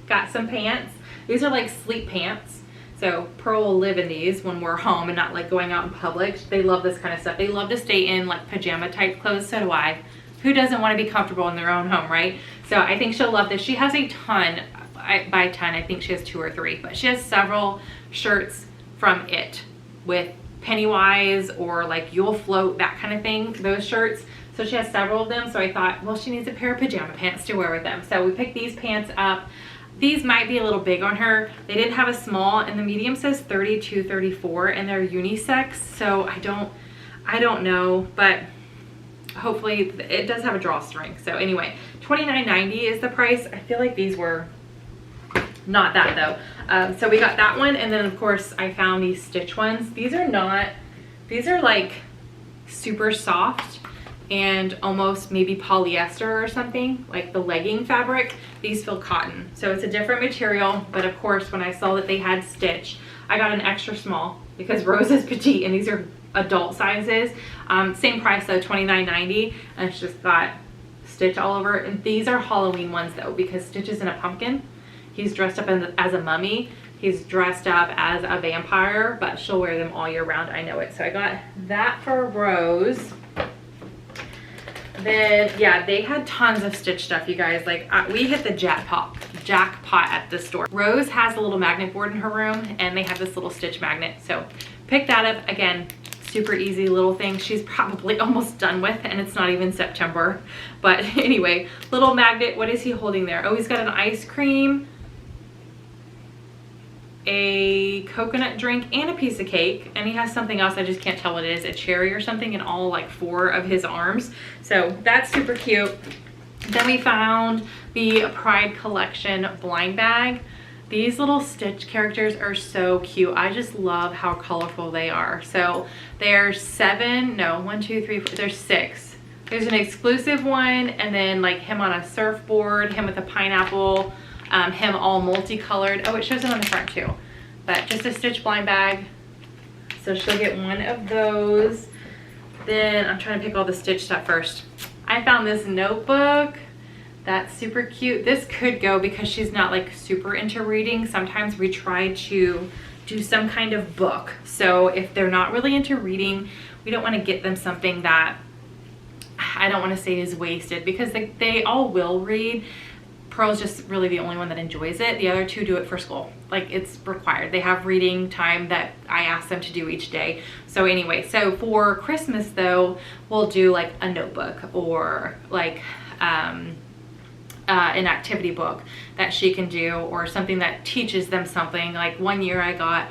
Got some pants. These are like sleep pants. So Pearl will live in these when we're home and not like going out in public. They love this kind of stuff. They love to stay in like pajama type clothes. So do I. Who doesn't want to be comfortable in their own home, right? So I think she'll love this. She has a ton. By a ton, I think she has 2 or 3, but she has several shirts from it with Pennywise or like You'll Float, that kind of thing, those shirts. So she has several of them. So I thought, well, she needs a pair of pajama pants to wear with them. So we picked these pants up. These might be a little big on her. They didn't have a small, and the medium says 32, 34, and they're unisex. So I don't know, but hopefully it does have a drawstring. So anyway, $29.90 is the price. I feel like these were not that though. So we got that one, and then of course I found these stitch ones. These are like super soft and almost maybe polyester or something, like the legging fabric. These feel cotton, so it's a different material. But of course, when I saw that they had stitch, I got an extra small because Rose is petite, and these are adult sizes. Same price though, $29.90, and it's just got stitch all over. And these are Halloween ones though, because Stitch is in a pumpkin. He's dressed up as a mummy. He's dressed up as a vampire, but she'll wear them all year round. I know it. So I got that for Rose. Then, yeah, they had tons of Stitch stuff, you guys. Like, we hit the jackpot at the store. Rose has a little magnet board in her room, and they have this little Stitch magnet. So pick that up. Again, super easy little thing. She's probably almost done with, and it's not even September. But anyway, little magnet. What is he holding there? Oh, he's got an ice cream, a coconut drink, and a piece of cake, and he has something else, I just can't tell what it is, a cherry or something, in all like 4 of his arms. So that's super cute. Then we found the Pride Collection blind bag. These little Stitch characters are so cute. I just love how colorful they are. So there's 7, no, 1, 2, 3, 4, there's 6. There's an exclusive one, and then like him on a surfboard, him with a pineapple, him all multicolored. Oh, it shows it on the front too. But just a Stitch blind bag. So she'll get one of those. Then I'm trying to pick all the Stitch stuff first. I found this notebook. That's super cute. This could go because she's not like super into reading. Sometimes we try to do some kind of book. So if they're not really into reading, we don't want to get them something that I don't want to say is wasted, because they all will read. Pearl's just really the only one that enjoys it. The other 2 do it for school. Like, it's required. They have reading time that I ask them to do each day. So anyway, so for Christmas though, we'll do like a notebook or like an activity book that she can do, or something that teaches them something. Like one year I got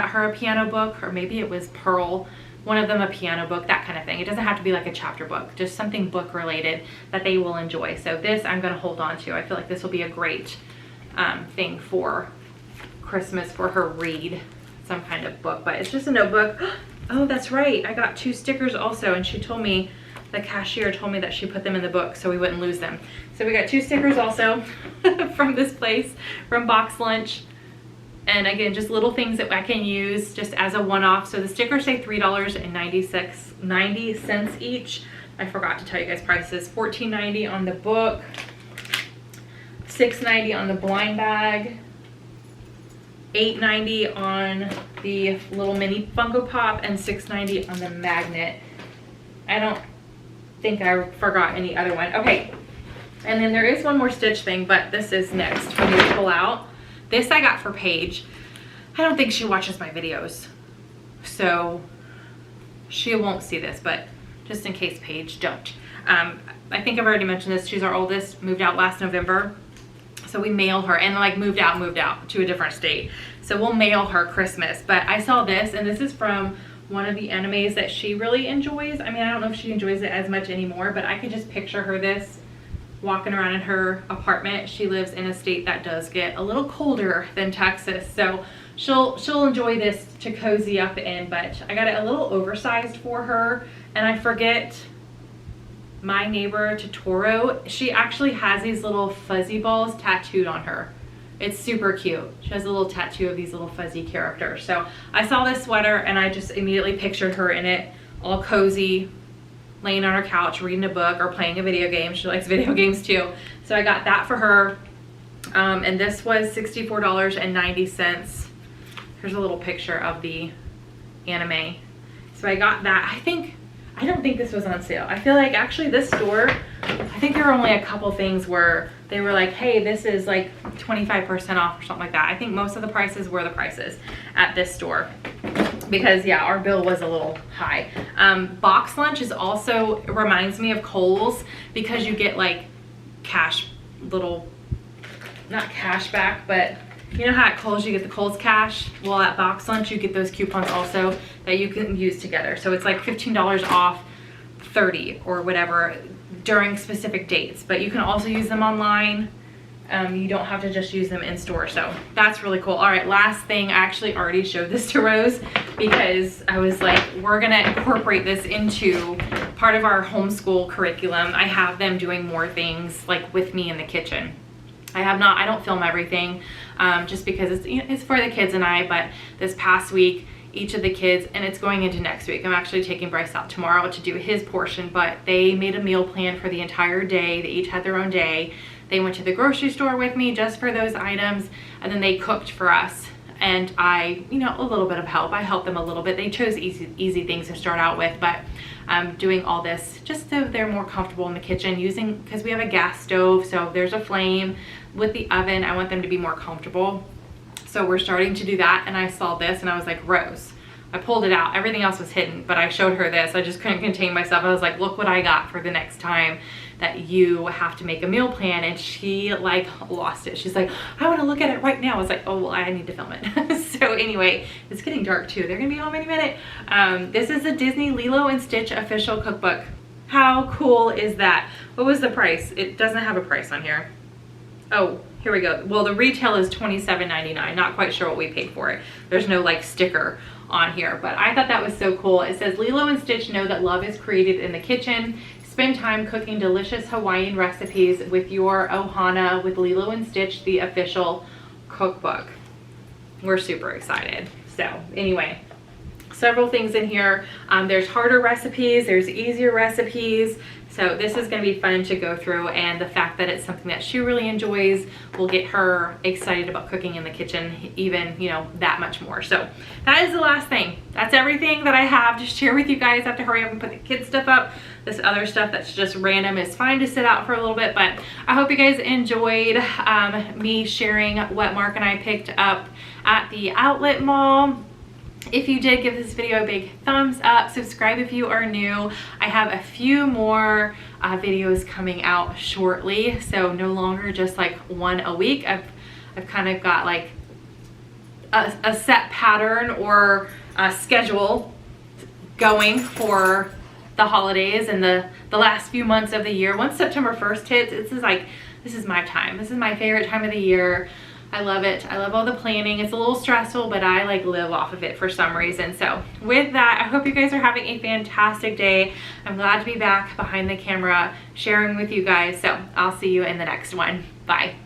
her a piano book, or maybe it was Pearl, one of them a piano book, that kind of thing. It doesn't have to be like a chapter book, just something book related that they will enjoy. So this I'm going to hold on to. I feel like this will be a great thing for Christmas for her read, some kind of book. But it's just a notebook. Oh, that's right, I got 2 stickers also, and she told me, the cashier told me that she put them in the book so we wouldn't lose them. So we got 2 stickers also from this place, from Box Lunch. And again, just little things that I can use just as a one-off. So the stickers say $3.90 each. I forgot to tell you guys prices. $14.90 on the book, $6.90 on the blind bag, $8.90 on the little mini Funko Pop, and $6.90 on the magnet. I don't think I forgot any other one. Okay, and then there is one more Stitch thing, but this is next for me to pull out. This I got for Paige. I don't think she watches my videos, so she won't see this, but just in case, Paige, don't. I think I've already mentioned this. She's our oldest, moved out last November. So we mail her, and like moved out to a different state. So we'll mail her Christmas. But I saw this, and this is from one of the animes that she really enjoys. I mean, I don't know if she enjoys it as much anymore, but I could just picture her this walking around in her apartment. She lives in a state that does get a little colder than Texas, so she'll enjoy this to cozy up in. But I got it a little oversized for her, and I forget My Neighbor Totoro. She actually has these little fuzzy balls tattooed on her. It's super cute. She has a little tattoo of these little fuzzy characters. So I saw this sweater and I just immediately pictured her in it, all cozy, laying on her couch, reading a book or playing a video game. She likes video games too. So I got that for her. And this was $64.90. Here's a little picture of the anime. So I got that. I don't think this was on sale. I feel like actually this store, I think there were only a couple things where they were like, hey, this is like 25% off or something like that. I think most of the prices were the prices at this store because yeah, our bill was a little high. Box lunch is also, it reminds me of Kohl's because you get like cash, little, not cash back, but you know how at Kohl's you get the Kohl's cash? Well, at Box Lunch you get those coupons also that you can use together. So it's like $15 off 30 or whatever during specific dates, but you can also use them online. You don't have to just use them in store. So that's really cool. All right, last thing, I actually already showed this to Rose because I was like, we're gonna incorporate this into part of our homeschool curriculum. I have them doing more things like with me in the kitchen. I don't film everything just because it's for the kids and I, but this past week, each of the kids, and it's going into next week, I'm actually taking Bryce out tomorrow to do his portion, but they made a meal plan for the entire day. They each had their own day. They went to the grocery store with me just for those items, and then they cooked for us. And I, a little bit of help. I helped them a little bit. They chose easy things to start out with, but doing all this just so they're more comfortable in the kitchen because we have a gas stove, so there's a flame with the oven. I want them to be more comfortable. So we're starting to do that, and I saw this and I was like, Rose, I pulled it out. Everything else was hidden, but I showed her this. I just couldn't contain myself. I was like, look what I got for the next time that you have to make a meal plan. And she like lost it. She's like, I want to look at it right now. I was like, oh, well, I need to film it. So anyway, it's getting dark too. They're gonna be home any minute. This is the Disney Lilo and Stitch official cookbook. How cool is that? What was the price? It doesn't have a price on here. Oh, here we go. Well, the retail is $27.99. Not quite sure what we paid for it. There's no like sticker on here, but I thought that was so cool. It says Lilo and Stitch know that love is created in the kitchen. Spend time cooking delicious Hawaiian recipes with your Ohana with Lilo and Stitch, the official cookbook. We're super excited. So anyway, several things in here. There's harder recipes, there's easier recipes. So this is going to be fun to go through, and the fact that it's something that she really enjoys will get her excited about cooking in the kitchen even, that much more. So that is the last thing. That's everything that I have to share with you guys. I have to hurry up and put the kids stuff up. This other stuff that's just random is fine to sit out for a little bit, but I hope you guys enjoyed me sharing what Mark and I picked up at the outlet mall. If you did, give this video a big thumbs up. Subscribe if you are new. I have a few more videos coming out shortly, so no longer just like one a week. I've kind of got like a set pattern or a schedule going for the holidays and the last few months of the year. Once September 1st hits, this is my time. This is my favorite time of the year. I love it. I love all the planning. It's a little stressful, but I like live off of it for some reason. So with that, I hope you guys are having a fantastic day. I'm glad to be back behind the camera sharing with you guys. So I'll see you in the next one. Bye.